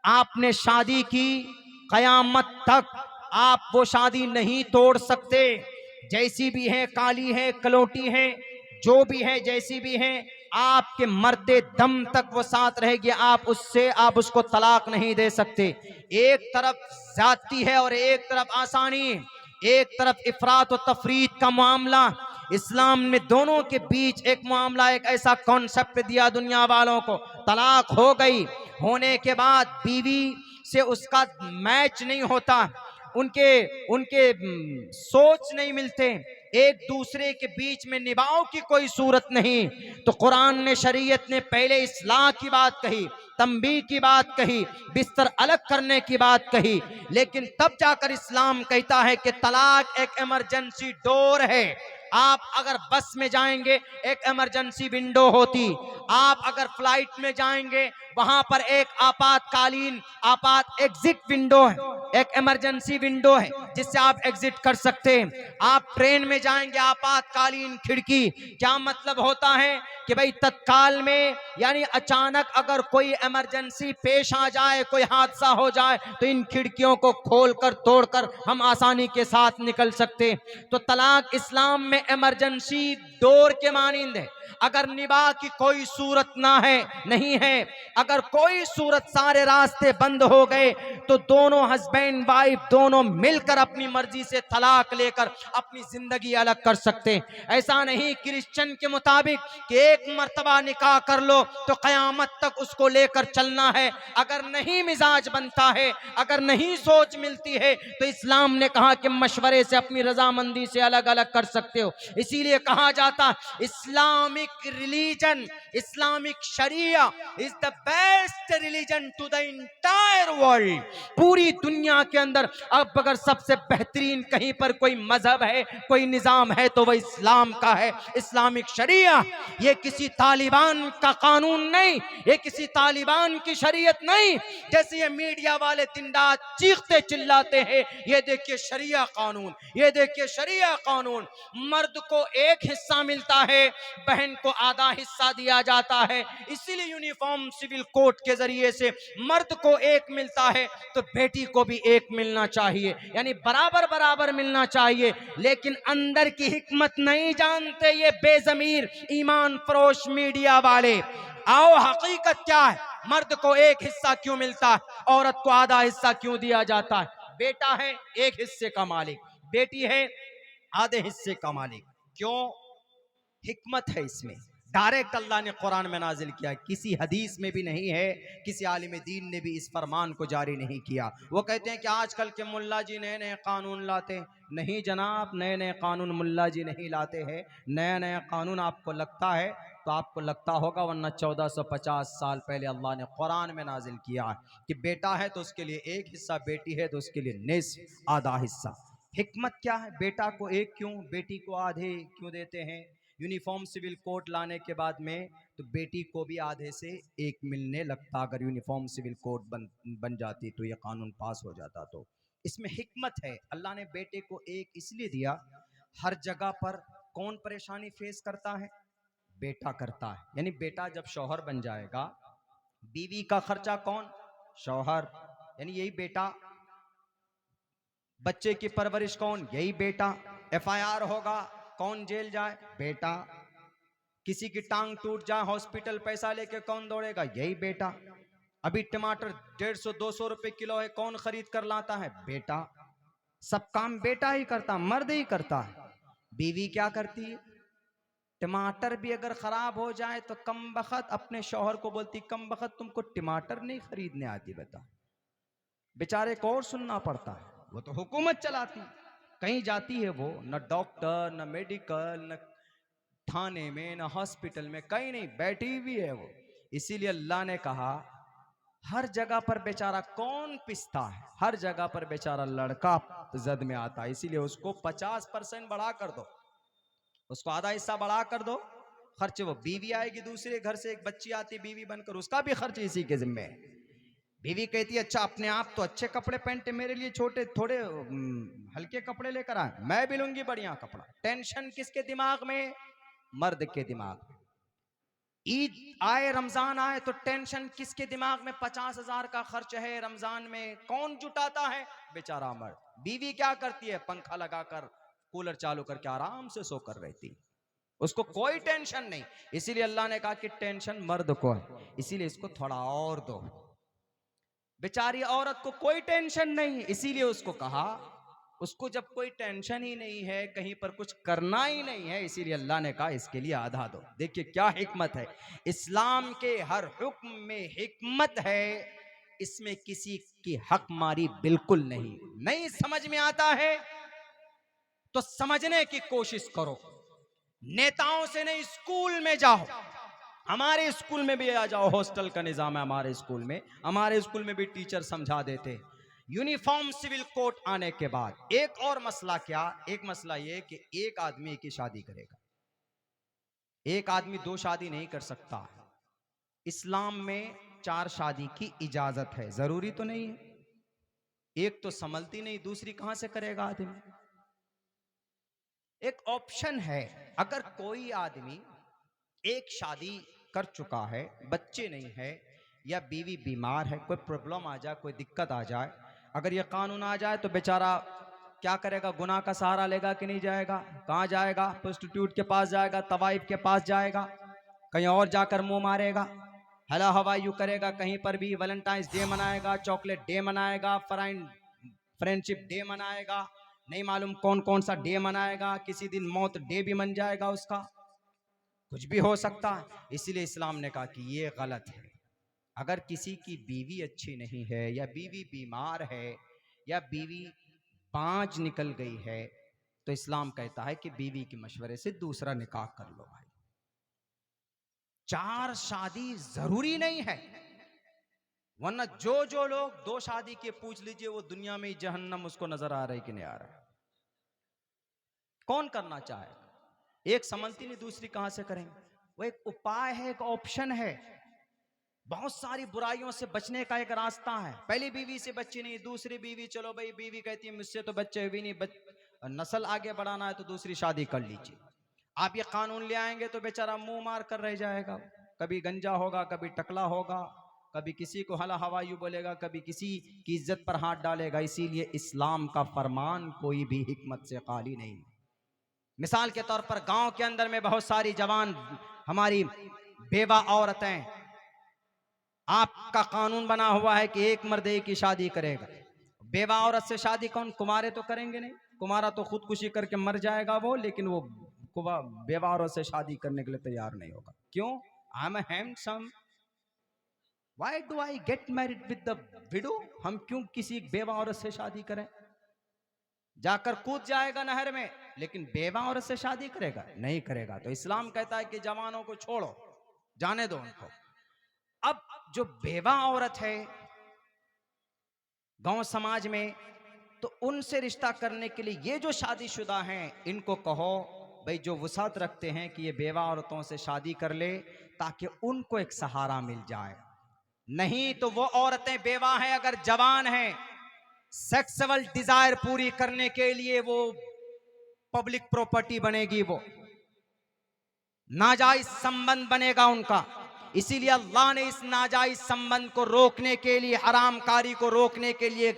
आपने शादी की, कयामत तक आप वो शादी नहीं तोड़ सकते, जैसी भी है, काली है, कलोटी है, जो भी है, जैसी भी है, आपके मरते दम तक वो साथ रहेगी, आप उसको तलाक नहीं दे सकते। एक तरफ जाती है और एक तरफ आसानी, एक तरफ इफरात और तफरीत का मामला। इस्लाम ने दोनों के बीच एक मामला, एक ऐसा कॉन्सेप्ट दिया दुनिया वालों को, तलाक हो गई, होने के बाद बीवी से उसका मैच नहीं होता, उनके उनके सोच नहीं मिलते, एक दूसरे के बीच में निभाव की कोई सूरत नहीं, तो कुरान ने, शरीयत ने पहले इस्लाह की बात कही, तंबीह की बात कही, बिस्तर अलग करने की बात कही, लेकिन तब जाकर इस्लाम कहता है कि तलाक एक इमरजेंसी डोर है। आप अगर बस में जाएंगे एक इमरजेंसी विंडो होती, आप अगर फ्लाइट में जाएंगे वहां पर एक आपातकालीन एग्जिट विंडो है, एक इमरजेंसी विंडो है जिससे आप एग्जिट कर सकते हैं। आप ट्रेन में जाएंगे आपातकालीन खिड़की, क्या मतलब होता है कि भाई तत्काल में, यानी अचानक अगर कोई इमरजेंसी पेश आ जाए, कोई हादसा हो जाए, तो इन खिड़कियों को खोलकर तोड़कर हम आसानी के साथ निकल सकते। तो तलाक इस्लाम में इमरजेंसी डोर के मानिंद है। अगर निबाह की कोई सूरत ना है, नहीं है, अगर कोई सूरत, सारे रास्ते बंद हो गए, तो दोनों हस्बैंड वाइफ दोनों मिलकर अपनी मर्जी से तलाक लेकर अपनी जिंदगी अलग कर सकते। ऐसा नहीं क्रिश्चियन के मुताबिक कि एक मर्तबा निकाह कर लो तो कयामत तक उसको लेकर चलना है। अगर नहीं मिजाज बनता है, अगर नहीं सोच मिलती है, तो इस्लाम ने कहा कि मशवरे से, अपनी रजामंदी से अलग अलग कर सकते हो। इसीलिए कहा जाता इस्लामिक रिलीजन, इस्लामिक शरिया is the best religion to the entire world. पूरी दुनिया के अंदर अब अगर सबसे बेहतरीन कहीं पर कोई मजहब है, कोई निजाम है, तो वह इस्लाम का है, इस्लामिक शरिया। ये किसी तालिबान का कानून नहीं, ये किसी तालिबान की शरीयत नहीं, जैसे ये मीडिया वाले दिन रात चीखते चिल्लाते हैं, ये देखिए शरिया कानून, ये देखिए शरिया कानून। मर्द को एक हिस्सा मिलता है, बहन को आधा हिस्सा दिया जाता है। इसीलिए यूनिफॉर्म सिविल कोड के जरिए से मर्द को एक मिलता है तो बेटी को भी एक मिलना चाहिए, यानी बराबर बराबर मिलना चाहिए। लेकिन अंदर की हिकमत नहीं जानते ये बेजमीर ईमान फरोश मीडिया वाले। आओ हकीकत क्या है, मर्द को एक हिस्सा क्यों मिलता है, औरत को आधा हिस्सा क्यों दिया जाता है? बेटा है एक हिस्से का मालिक, बेटी है आधे हिस्से का मालिक। क्यों? हिकमत है इसमें, डायरेक्ट अल्लाह ने कुरान में नाजिल किया, किसी हदीस में भी नहीं है, किसी आलिम दीन ने भी इस फरमान को जारी नहीं किया। वो कहते हैं कि आजकल के मुल्ला जी नए नए कानून लाते हैं। नहीं जनाब, नए नए कानून मुल्ला जी नहीं लाते हैं। नया नया कानून आपको लगता है तो आपको लगता होगा, वरना 1450 साल पहले अल्लाह ने कुरान में नाजिल किया कि बेटा है तो उसके लिए एक हिस्सा, बेटी है तो उसके लिए निस्फ, आधा हिस्सा। हिकमत क्या है? बेटा को एक क्यों, बेटी को आधे क्यों देते हैं? यूनिफॉर्म सिविल कोड लाने के बाद में तो बेटी को भी आधे से एक मिलने लगता, अगर यूनिफॉर्म सिविल कोड बन जाती तो ये कानून पास हो जाता। तो इसमें हिकमत है। अल्लाह ने बेटे को एक इसलिए दिया, हर जगह पर कौन परेशानी फेस करता है? बेटा करता है। यानी बेटा जब शौहर बन जाएगा, बीवी का खर्चा कौन? शौहर, यानी यही बेटा। बच्चे की परवरिश कौन? यही बेटा। एफआईआर होगा, कौन जेल जाए? बेटा। किसी की टांग टूट जाए, हॉस्पिटल पैसा लेके कौन दौड़ेगा? यही बेटा। अभी टमाटर 150-200 रुपए किलो है, कौन खरीद कर लाता है? बेटा। सब काम बेटा ही करता, मर्द ही करता है। बीवी क्या करती है? टमाटर भी अगर खराब हो जाए तो कम बखत अपने शौहर को बोलती, कम बखत तुमको टमाटर नहीं खरीदने आती। बता, बेचारे को और सुनना पड़ता है, वो तो हुकूमत चलाती। कहीं जाती है वो, न डॉक्टर न मेडिकल, न थाने में न हॉस्पिटल में, कहीं नहीं, बैठी हुई है वो। इसीलिए अल्लाह ने कहा हर जगह पर बेचारा कौन पिसता है? हर जगह पर बेचारा लड़का जद में आता है। इसीलिए उसको 50% बढ़ा कर दो, उसको आधा हिस्सा बढ़ा कर दो। खर्च वो बीवी आएगी दूसरे घर से, एक बच्ची आती बीवी बनकर, उसका भी खर्च इसी के जिम्मे है। बीवी कहती है अच्छा अपने आप तो अच्छे कपड़े पहनते, मेरे लिए छोटे थोड़े हल्के कपड़े लेकर आए, मैं भी लूंगी बढ़िया कपड़ा। टेंशन किसके दिमाग में? मर्द के दिमाग में। ईद आए, रमजान आए तो टेंशन किसके दिमाग में? 50,000 का खर्च है रमजान में, कौन जुटाता है? बेचारा मर्द। बीवी क्या करती है? पंखा लगाकर, कूलर चालू करके आराम से सोकर रहती, उसको कोई टेंशन नहीं। इसीलिए अल्लाह ने कहा कि टेंशन मर्द को है, इसीलिए इसको थोड़ा और दो। बेचारी औरत को कोई टेंशन नहीं, इसीलिए उसको कहा, उसको जब कोई टेंशन ही नहीं है, कहीं पर कुछ करना ही नहीं है, इसीलिए अल्लाह ने कहा इसके लिए आधा दो। देखिए क्या हिकमत है, इस्लाम के हर हुक्म में हिकमत है, इसमें किसी की हक मारी बिल्कुल नहीं। नहीं समझ में आता है तो समझने की कोशिश करो, नेताओं से नहीं, स्कूल में जाओ। हमारे स्कूल में भी आ जाओ, हॉस्टल का निजाम है हमारे स्कूल में, हमारे स्कूल में भी टीचर समझा देते। यूनिफॉर्म सिविल कोड आने के बाद एक और मसला, क्या एक मसला ये कि एक आदमी एक ही शादी करेगा, एक आदमी दो शादी नहीं कर सकता। इस्लाम में 4 शादी की इजाजत है, जरूरी तो नहीं है। एक तो संभलती नहीं, दूसरी कहां से करेगा आदमी? एक ऑप्शन है, अगर कोई आदमी एक शादी कर चुका है, बच्चे नहीं है, या बीवी बीमार है, कोई प्रॉब्लम आ जाए, कोई दिक्कत आ जाए, अगर ये कानून आ जाए तो बेचारा क्या करेगा? गुनाह का सहारा लेगा कि नहीं जाएगा? कहां जाएगा? प्रोस्टिट्यूट के पास जाएगा, तवाइफ के पास जाएगा, कहीं और जाकर मुंह मारेगा, हला हवाई यू करेगा, कहीं पर भी वैलेंटाइंस डे मनाएगा, चॉकलेट डे मनाएगा, फ्रेंडशिप डे मनाएगा, नहीं मालूम कौन कौन सा डे मनाएगा, किसी दिन मौत डे भी मन जाएगा उसका, कुछ भी हो सकता है। इसीलिए इस्लाम ने कहा कि ये गलत है। अगर किसी की बीवी अच्छी नहीं है, या बीवी बीमार है, या बीवी बांझ निकल गई है, तो इस्लाम कहता है कि बीवी के मशवरे से दूसरा निकाह कर लो भाई। 4 शादी जरूरी नहीं है, वरना जो लोग 2 शादी के पूछ लीजिए, वो दुनिया में ही जहन्नम उसको नजर आ रहा है कि नहीं आ रहा है? कौन करना चाहेगा? एक समझती नहीं, दूसरी कहां से करेंगे? वो एक उपाय है, एक ऑप्शन है। बहुत सारी बुराइयों से बचने का एक रास्ता है। पहली बीवी से बच्ची नहीं, दूसरी बीवी, चलो भाई बीवी कहती है मुझसे तो बच्चे भी नहीं, नस्ल आगे बढ़ाना है तो दूसरी शादी कर लीजिए। आप ये कानून ले आएंगे तो बेचारा मुंह मार कर रह जाएगा, कभी गंजा होगा, कभी टकला होगा, कभी किसी को हला हवायू बोलेगा, कभी किसी की इज्जत पर हाथ डालेगा। इसीलिए इस्लाम का फरमान कोई भी हिकमत से खाली नहीं। मिसाल के तौर पर गांव के अंदर में बहुत सारी जवान हमारी बेवा औरतें, आपका कानून बना हुआ है कि एक मर्द एक की शादी करेगा, बेवा औरत से शादी कौन? कुमारे तो करेंगे नहीं, कुमारा तो खुदकुशी करके मर जाएगा वो, लेकिन वो बेवा औरत से शादी करने के लिए तैयार नहीं होगा। क्यों? I am handsome, why do I get married with the widow? हम क्यों किसी बेवा औरत से शादी करें? जाकर कूद जाएगा नहर में, लेकिन बेवा औरत से शादी करेगा? नहीं करेगा। तो इस्लाम कहता है कि जवानों को छोड़ो, जाने दो उनको। अब जो बेवा औरत है गांव समाज में, तो उनसे रिश्ता करने के लिए ये जो शादीशुदा हैं, इनको कहो भाई, जो वसात रखते हैं कि ये बेवा औरतों से शादी कर ले, ताकि उनको एक सहारा मिल जाए। नहीं तो वो औरतें बेवा हैं, अगर जवान हैं, सेक्सुअल डिजायर पूरी करने के लिए वो पब्लिक प्रॉपर्टी बनेगी, वो नाजायज संबंध बनेगा उनका। इसीलिए अल्लाह ने इस नाजायज संबंध को रोकने के लिए, हरामकारी को रोकने के लिए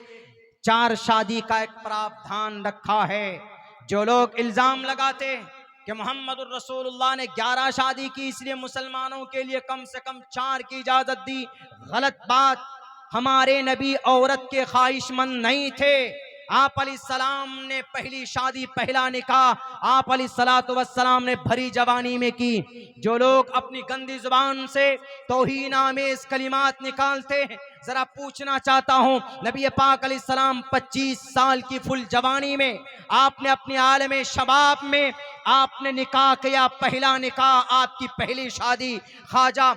4 शादी का एक प्रावधान रखा है। जो लोग इल्जाम लगाते कि मोहम्मदुर रसूलुल्लाह ने 11 शादी की, इसलिए मुसलमानों के लिए कम से कम 4 की इजाजत दी। गलत बात। हमारे नबी औरत के ख्वाहिशमंद नहीं थे। आप अलैहिस्सलाम ने पहली शादी, पहला निकाह आप अलैहिस्सलातु वस्सलाम ने भरी जवानी में की। जो लोग अपनी गंदी जुबान से तौहीन आमेज कलिमात निकालते हैं, जरा पूछना चाहता हूं, नबी पाक अलैहिस्सलाम 25 साल की फुल जवानी में आपने अपने आलम शबाब में आपने निकाह किया। पहला निकाह, आपकी पहली शादी ख्वाजा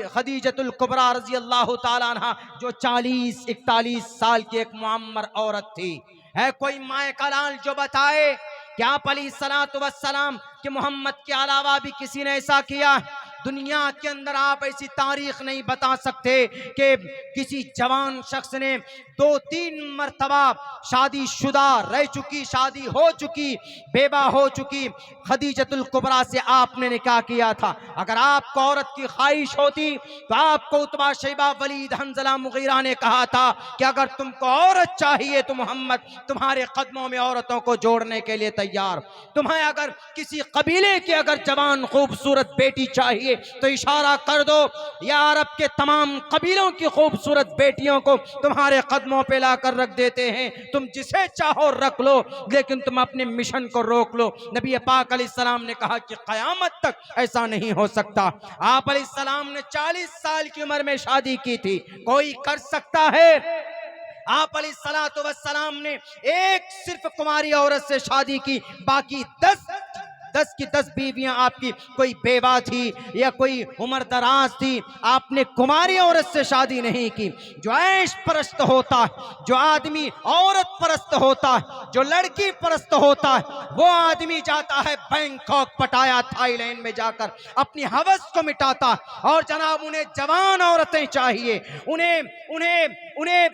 खदीजतुल कुबरा रजी अल्लाह ताला अन्हा, जो 40-41 साल की एक मुअम्मर औरत थी। है कोई माए का लाल जो बताए कि आप अलैहिस्सलातु वस्सलाम कि मोहम्मद के अलावा भी किसी ने ऐसा किया? दुनिया के अंदर आप ऐसी तारीख नहीं बता सकते कि किसी जवान शख्स ने 2-3 मरतबा शादीशुदा रह चुकी, शादी हो चुकी, बेवा हो चुकी खदीजतुल कुबरा से आपने निकाह किया था। अगर आपको औरत की ख्वाहिश होती तो आपको उतबा, शैबा, वलीद, हंजला, मुगीरा ने कहा था कि अगर तुमको औरत चाहिए तो मोहम्मद तुम्हारे कदमों में औरतों को जोड़ने के लिए तैयार। तुम्हें अगर किसी कबीले की अगर जवान खूबसूरत बेटी चाहिए तो इशारा कर दो, या अरब के तमाम कबीलों की खूबसूरत बेटियों को तुम्हारे कदमों पे लाकर रख देते हैं। तुम जिसे चाहो रख लो, लेकिन तुम अपने मिशन को रोक लो। नबी पाक अलैहिस्सलाम ने कहा कि क़यामत तक ऐसा नहीं हो सकता। आप अलैहिस्सलाम ने 40 साल की उम्र में शादी की थी, कोई कर सकता है? आप अलैहिस्सलातु वस्सलाम ने एक सिर्फ कुमारी औरत से शादी की, बाकी 10 की 10 बीवियां आपकी कोई बेवा थी या कोई उम्र दराज थी। आपने कुमारी औरत से शादी नहीं की। जो ऐश परस्त होता है, जो आदमी औरत परस्त होता है, जो लड़की परस्त होता है, वो आदमी जाता है बैंकॉक, पटाया, थाईलैंड में जाकर अपनी हवस को मिटाता है। और जनाब उन्हें जवान औरतें चाहिए, उन्हें उन्हें उन्हें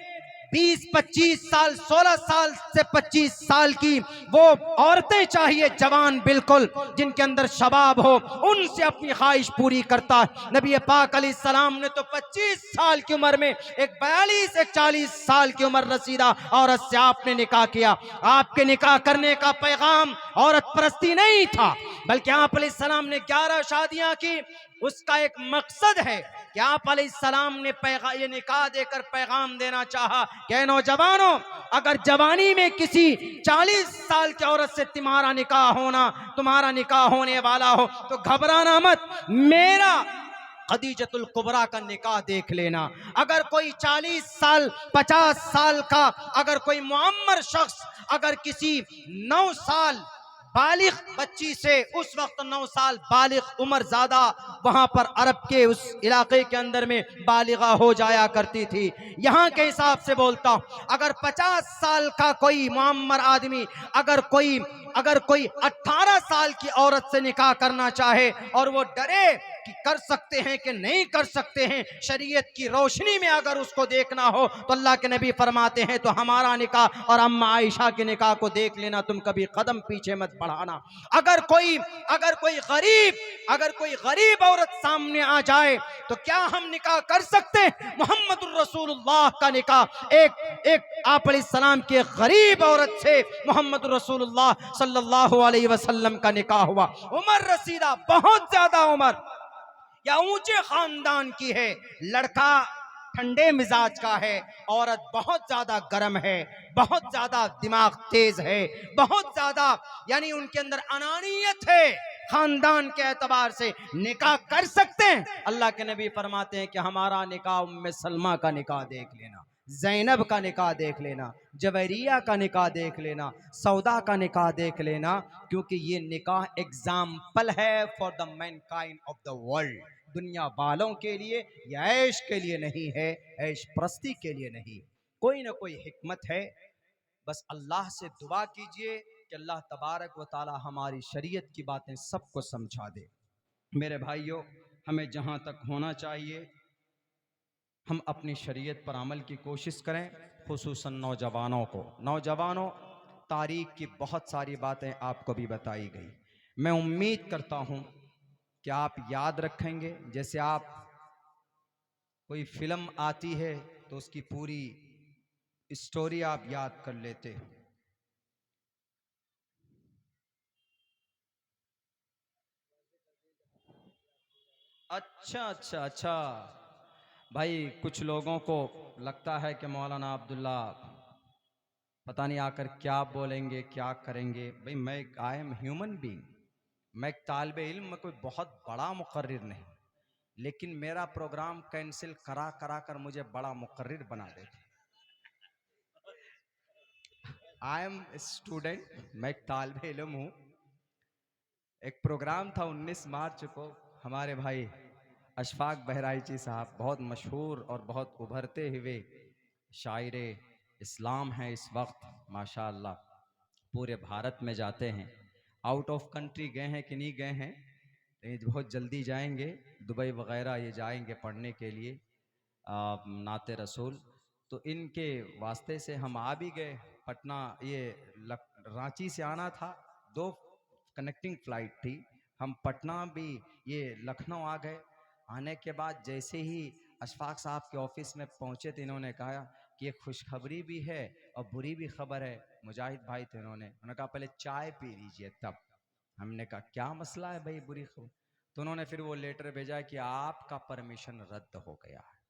20-25 साल, 16 साल से 25 साल की वो औरतें चाहिए, जवान बिल्कुल, जिनके अंदर शबाब हो, उनसे अपनी ख्वाहिश पूरी करता है। नबी पाक अलैहिस्सलाम ने तो 25 साल की उम्र में एक 42-40 साल की उम्र रसीदा औरत से आपने निकाह किया। आपके निकाह करने का पैगाम औरत परस्ती नहीं था, बल्कि आप अलैहिस्सलाम ने 11 शादियां की। उसका एक मकसद है कि आप अलैहिस्सलाम ने ये निकाह देकर पैगाम देना चाहा कि नौजवानों, अगर जवानी में किसी 40 साल की औरत से तुम्हारा निकाह होने वाला हो तो घबराना मत, मेरा खदीजतुल कुबरा का निकाह देख लेना। अगर कोई 40 साल 50 साल का अगर कोई मुअम्मर शख्स अगर किसी 9 साल बालिग बच्ची से, उस वक्त 9 साल बालिग उम्र ज्यादा वहां पर अरब के उस इलाके के अंदर में बालिगा हो जाया करती थी। यहाँ के हिसाब से बोलता हूं, अगर 50 साल का कोई मुअम्मर आदमी अगर कोई 18 साल की औरत से निकाह करना चाहे और वो डरे कि कर सकते हैं कि नहीं कर सकते हैं, शरीयत की रोशनी में अगर उसको देखना हो तो अल्लाह के नबी फरमाते हैं तो हमारा निकाह और अम्मा आयशा के निकाह को देख लेना, तुम कभी कदम पीछे मत बढ़ाना। अगर कोई गरीब औरत सामने आ जाए तो क्या हम निकाह कर सकते हैं? मोहम्मदुर रसूलुल्लाह का निकाह एक आप अलैहिस्सलाम की गरीब औरत से मोहम्मदुर रसूलुल्लाह सल्लल्लाहु अलैहि वसल्लम का निकाह हुआ। उम्र रसीदा, बहुत ज्यादा उम्र या ऊंचे खानदान की है, लड़का ठंडे मिजाज का है, औरत बहुत ज्यादा गर्म है, बहुत ज्यादा दिमाग तेज है, बहुत ज्यादा यानी उनके अंदर अनानियत है। खानदान के एतबार से निकाह कर सकते हैं। अल्लाह के नबी फरमाते हैं कि हमारा निकाह उम्मे सलमा का निकाह देख लेना, जैनब का निकाह देख लेना, जवेरिया का निकाह देख लेना, सौदा का निकाह देख लेना, क्योंकि ये निकाह एग्जाम्पल है for the Mankind of the world. दुनिया वालों के लिए, या ऐश के लिए नहीं है, ऐश प्रस्ती के लिए नहीं, कोई ना कोई हिकमत है। बस अल्लाह से दुआ कीजिए कि अल्लाह तबारक व ताला हमारी शरीयत की बातें सबको समझा दे। मेरे भाइयों, हमें जहाँ तक होना चाहिए हम अपनी शरीयत पर अमल की कोशिश करें, खुसूसन नौजवानों, तारीख की बहुत सारी बातें आपको भी बताई गई। मैं उम्मीद करता हूँ कि आप याद रखेंगे। जैसे आप कोई फिल्म आती है तो उसकी पूरी स्टोरी आप याद कर लेते हो। अच्छा अच्छा अच्छा। भाई कुछ लोगों को लगता है कि मौलाना अब्दुल्ला पता नहीं आकर क्या बोलेंगे क्या करेंगे। भाई मैं आई एम ह्यूमन बीइंग, मैं एक तालिब इल्म, मैं कोई बहुत बड़ा मुकर्रिर नहीं, लेकिन मेरा प्रोग्राम कैंसिल करा करा कर मुझे बड़ा मुकर्रिर बना देते। आई एम स्टूडेंट, मैं एक तालिब इल्म हूँ। एक प्रोग्राम था 19 मार्च को, हमारे भाई अशफाक बहराइची साहब बहुत मशहूर और बहुत उभरते हुए शायर इस्लाम हैं इस वक्त माशाअल्लाह, पूरे भारत में जाते हैं। आउट ऑफ कंट्री गए हैं कि नहीं गए हैं, लेकिन बहुत जल्दी जाएंगे, दुबई वगैरह ये जाएंगे पढ़ने के लिए नाते रसूल। तो इनके वास्ते से हम आ भी गए पटना। ये रांची से आना था, दो कनेक्टिंग फ्लाइट थी, हम पटना भी ये लखनऊ आ गए। आने के बाद जैसे ही अशफाक साहब के ऑफिस में पहुंचे तो इन्होंने कहा कि एक खुशखबरी भी है और बुरी भी खबर है। मुजाहिद भाई थे, उन्होंने कहा पहले चाय पी लीजिए तब। हमने कहा क्या मसला है भाई बुरी खबर। तो उन्होंने फिर वो लेटर भेजा कि आपका परमिशन रद्द हो गया है।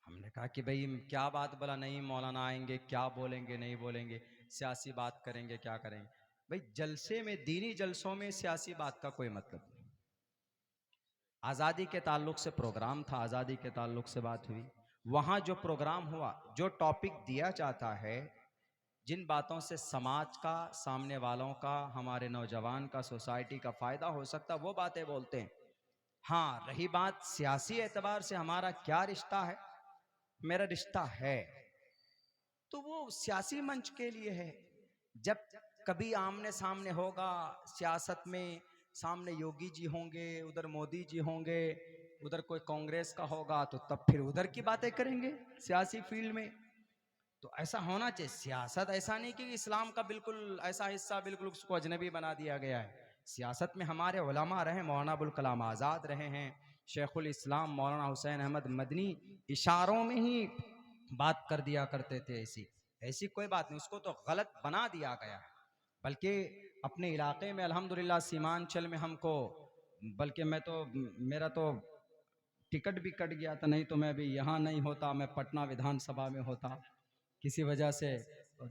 हमने कहा कि भाई क्या बात, बोला नहीं मौलाना आएंगे, क्या बोलेंगे नहीं बोलेंगे, सियासी बात करेंगे क्या करेंगे। भाई जलसे में, दीनी जलसों में सियासी बात का कोई मतलब नहीं। आज़ादी के ताल्लुक से प्रोग्राम था, आज़ादी के ताल्लुक से बात हुई। वहां जो प्रोग्राम हुआ, जो टॉपिक दिया जाता है, जिन बातों से समाज का, सामने वालों का, हमारे नौजवान का, सोसाइटी का फायदा हो सकता, वो बातें बोलते हैं। हाँ, रही बात सियासी एतबार से हमारा क्या रिश्ता है, मेरा रिश्ता है तो वो सियासी मंच के लिए है। जब कभी आमने सामने होगा सियासत में, सामने योगी जी होंगे, उधर मोदी जी होंगे, उधर कोई कांग्रेस का होगा, तो तब फिर उधर की बातें करेंगे सियासी फील्ड में। तो ऐसा होना चाहिए। सियासत ऐसा नहीं कि इस्लाम का बिल्कुल ऐसा हिस्सा बिल्कुल उसको अजनबी बना दिया गया है। सियासत में हमारे उलमा रहे, मौलाना अबुल कलाम आज़ाद रहे हैं, शेखुल इस्लाम मौलाना हुसैन अहमद मदनी इशारों में ही बात कर दिया करते थे। ऐसी ऐसी कोई बात नहीं, उसको तो गलत बना दिया गया है। बल्कि अपने इलाके में अल्हम्दुलिल्लाह सीमांचल में हमको, बल्कि मैं तो, मेरा तो टिकट भी कट गया था, नहीं तो मैं भी यहाँ नहीं होता, मैं पटना विधानसभा में होता। किसी वजह से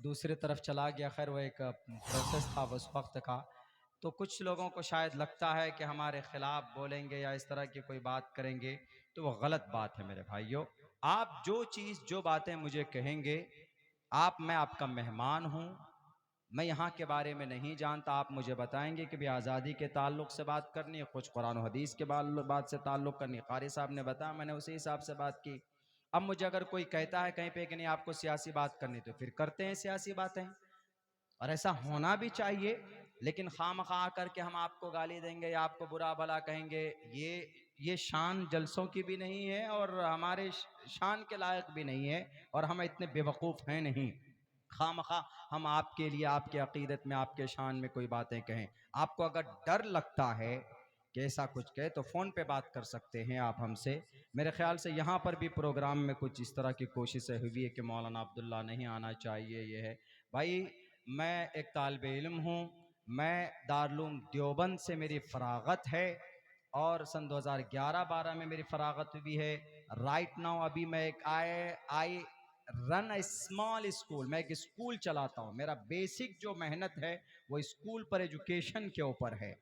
दूसरी तरफ चला गया। खैर वो एक प्रोसेस था उस वक्त का। तो कुछ लोगों को शायद लगता है कि हमारे खिलाफ बोलेंगे या इस तरह की कोई बात करेंगे, तो वो गलत बात है मेरे भाइयों। आप जो चीज़, जो बातें मुझे कहेंगे, मैं आपका मेहमान हूँ, मैं यहाँ के बारे में नहीं जानता, आप मुझे बताएंगे कि भी आज़ादी के ताल्लुक से बात करनी है, कुछ कुरान और हदीस के बात से ताल्लुक करनी है। कारी साहब ने बताया, मैंने उसी हिसाब से बात की। अब मुझे अगर कोई कहता है कहीं पे कि नहीं आपको सियासी बात करनी, तो फिर करते हैं सियासी बातें, और ऐसा होना भी चाहिए। लेकिन खामखा करके हम आपको गाली देंगे या आपको बुरा भला कहेंगे, ये शान जलसों की भी नहीं है और हमारे शान के लायक भी नहीं है, और हम इतने बेवकूफ़ हैं नहीं। खामखा हम आपके लिए, आपके अकीदत में, आपके शान में कोई बातें कहें। आपको अगर डर लगता है कि ऐसा कुछ कहे, तो फ़ोन पे बात कर सकते हैं आप हमसे। मेरे ख्याल से यहाँ पर भी प्रोग्राम में कुछ इस तरह की कोशिशें हुई है कि मौलाना अब्दुल्ला नहीं आना चाहिए, ये है। भाई मैं एक तालिब इल्म हूँ, मैं दारुल देवबंद से मेरी फरागत है, और सन 2011-12 में मेरी फरागत हुई है। राइट नाउ अभी मैं एक I run A small school, मैं एक स्कूल चलाता हूँ। मेरा बेसिक जो मेहनत है वो स्कूल पर एजुकेशन के ऊपर है,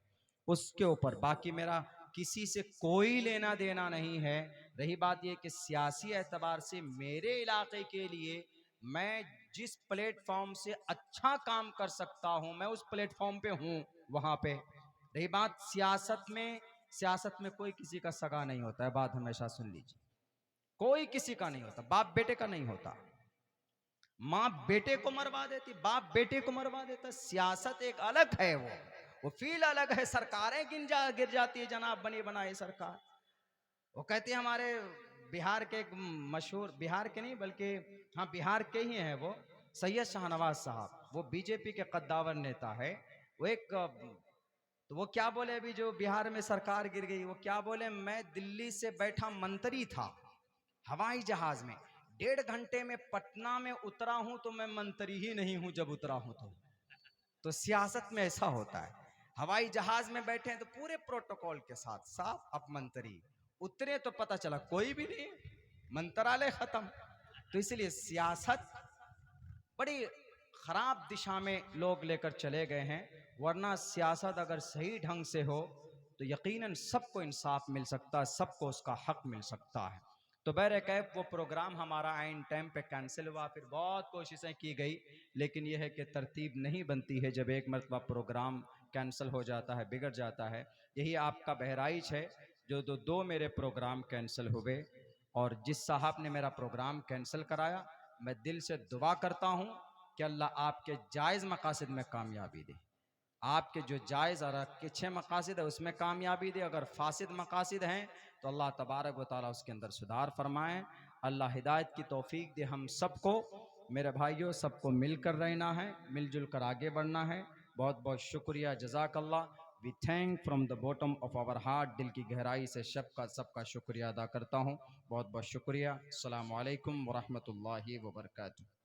उसके ऊपर। बाकी मेरा किसी से कोई लेना देना नहीं है। रही बात ये कि सियासी एतबार से मेरे इलाके के लिए मैं जिस प्लेटफॉर्म से अच्छा काम कर सकता हूं, मैं उस प्लेटफॉर्म पे हूं, वहां पे। रही बात सियासत में, सियासत में कोई किसी का सगा नहीं होता है, बात हमेशा सुन लीजिए। कोई किसी का नहीं होता, बाप बेटे का नहीं होता। माँ बेटे को मरवा देती, बाप बेटे को मरवा देता। सियासत एक अलग है, वो फील अलग है। सरकारें गिर जाती है जनाब, बनी बनाई सरकार। वो कहते हैं हमारे बिहार के एक मशहूर, बिहार के नहीं बल्कि हाँ बिहार के ही हैं वो, सैयद शाहनवाज साहब, वो बीजेपी के कद्दावर नेता है। वो एक, तो वो क्या बोले, अभी जो बिहार में सरकार गिर गई, वो क्या बोले, मैं दिल्ली से बैठा मंत्री था हवाई जहाज में, 1.5 घंटे में पटना में उतरा हूं, तो मैं मंत्री ही नहीं हूं जब उतरा हूं। तो सियासत में ऐसा होता है। हवाई जहाज में बैठे हैं तो पूरे प्रोटोकॉल के साथ, साफ अपमंत्री उतरे तो पता चला कोई भी नहीं, मंत्रालय खत्म। तो इसलिए सियासत बड़ी खराब दिशा में लोग लेकर चले गए हैं, वरना सियासत अगर सही ढंग से हो तो यकीनन सबको इंसाफ मिल सकता है, सबको उसका हक मिल सकता है। तो बहरकैफ वो प्रोग्राम हमारा आइन टाइम पे कैंसिल हुआ, फिर बहुत कोशिशें की गई, लेकिन यह है कि तरतीब नहीं बनती है। जब एक मरतबा प्रोग्राम कैंसिल हो जाता है, बिगड़ जाता है। यही आपका बहराइच है, जो दो मेरे प्रोग्राम कैंसिल हुए, और जिस साहब ने मेरा प्रोग्राम कैंसिल कराया, मैं दिल से दुआ करता हूँ कि अल्लाह आपके जायज़ मकासद में कामयाबी दे। आपके जो जायज़ और अच्छे मकासद है उसमें कामयाबी दे। अगर फासिद मकासद हैं तो अल्लाह तबारक व तआला उसके अंदर सुधार फरमाएँ। अल्लाह हिदायत की तौफीक दे हम सबको। मेरे भाइयों, सबको मिलकर रहना है, मिलजुल कर आगे बढ़ना है। बहुत बहुत शुक्रिया, जज़ाकल्लाह। We thank from the bottom of our heart, दिल की गहराई से सबका शुक्रिया अदा करता हूँ। बहुत बहुत शुक्रिया। अस्सलामु अलैकुम व रहमतुल्लाहि व बरकातुहू।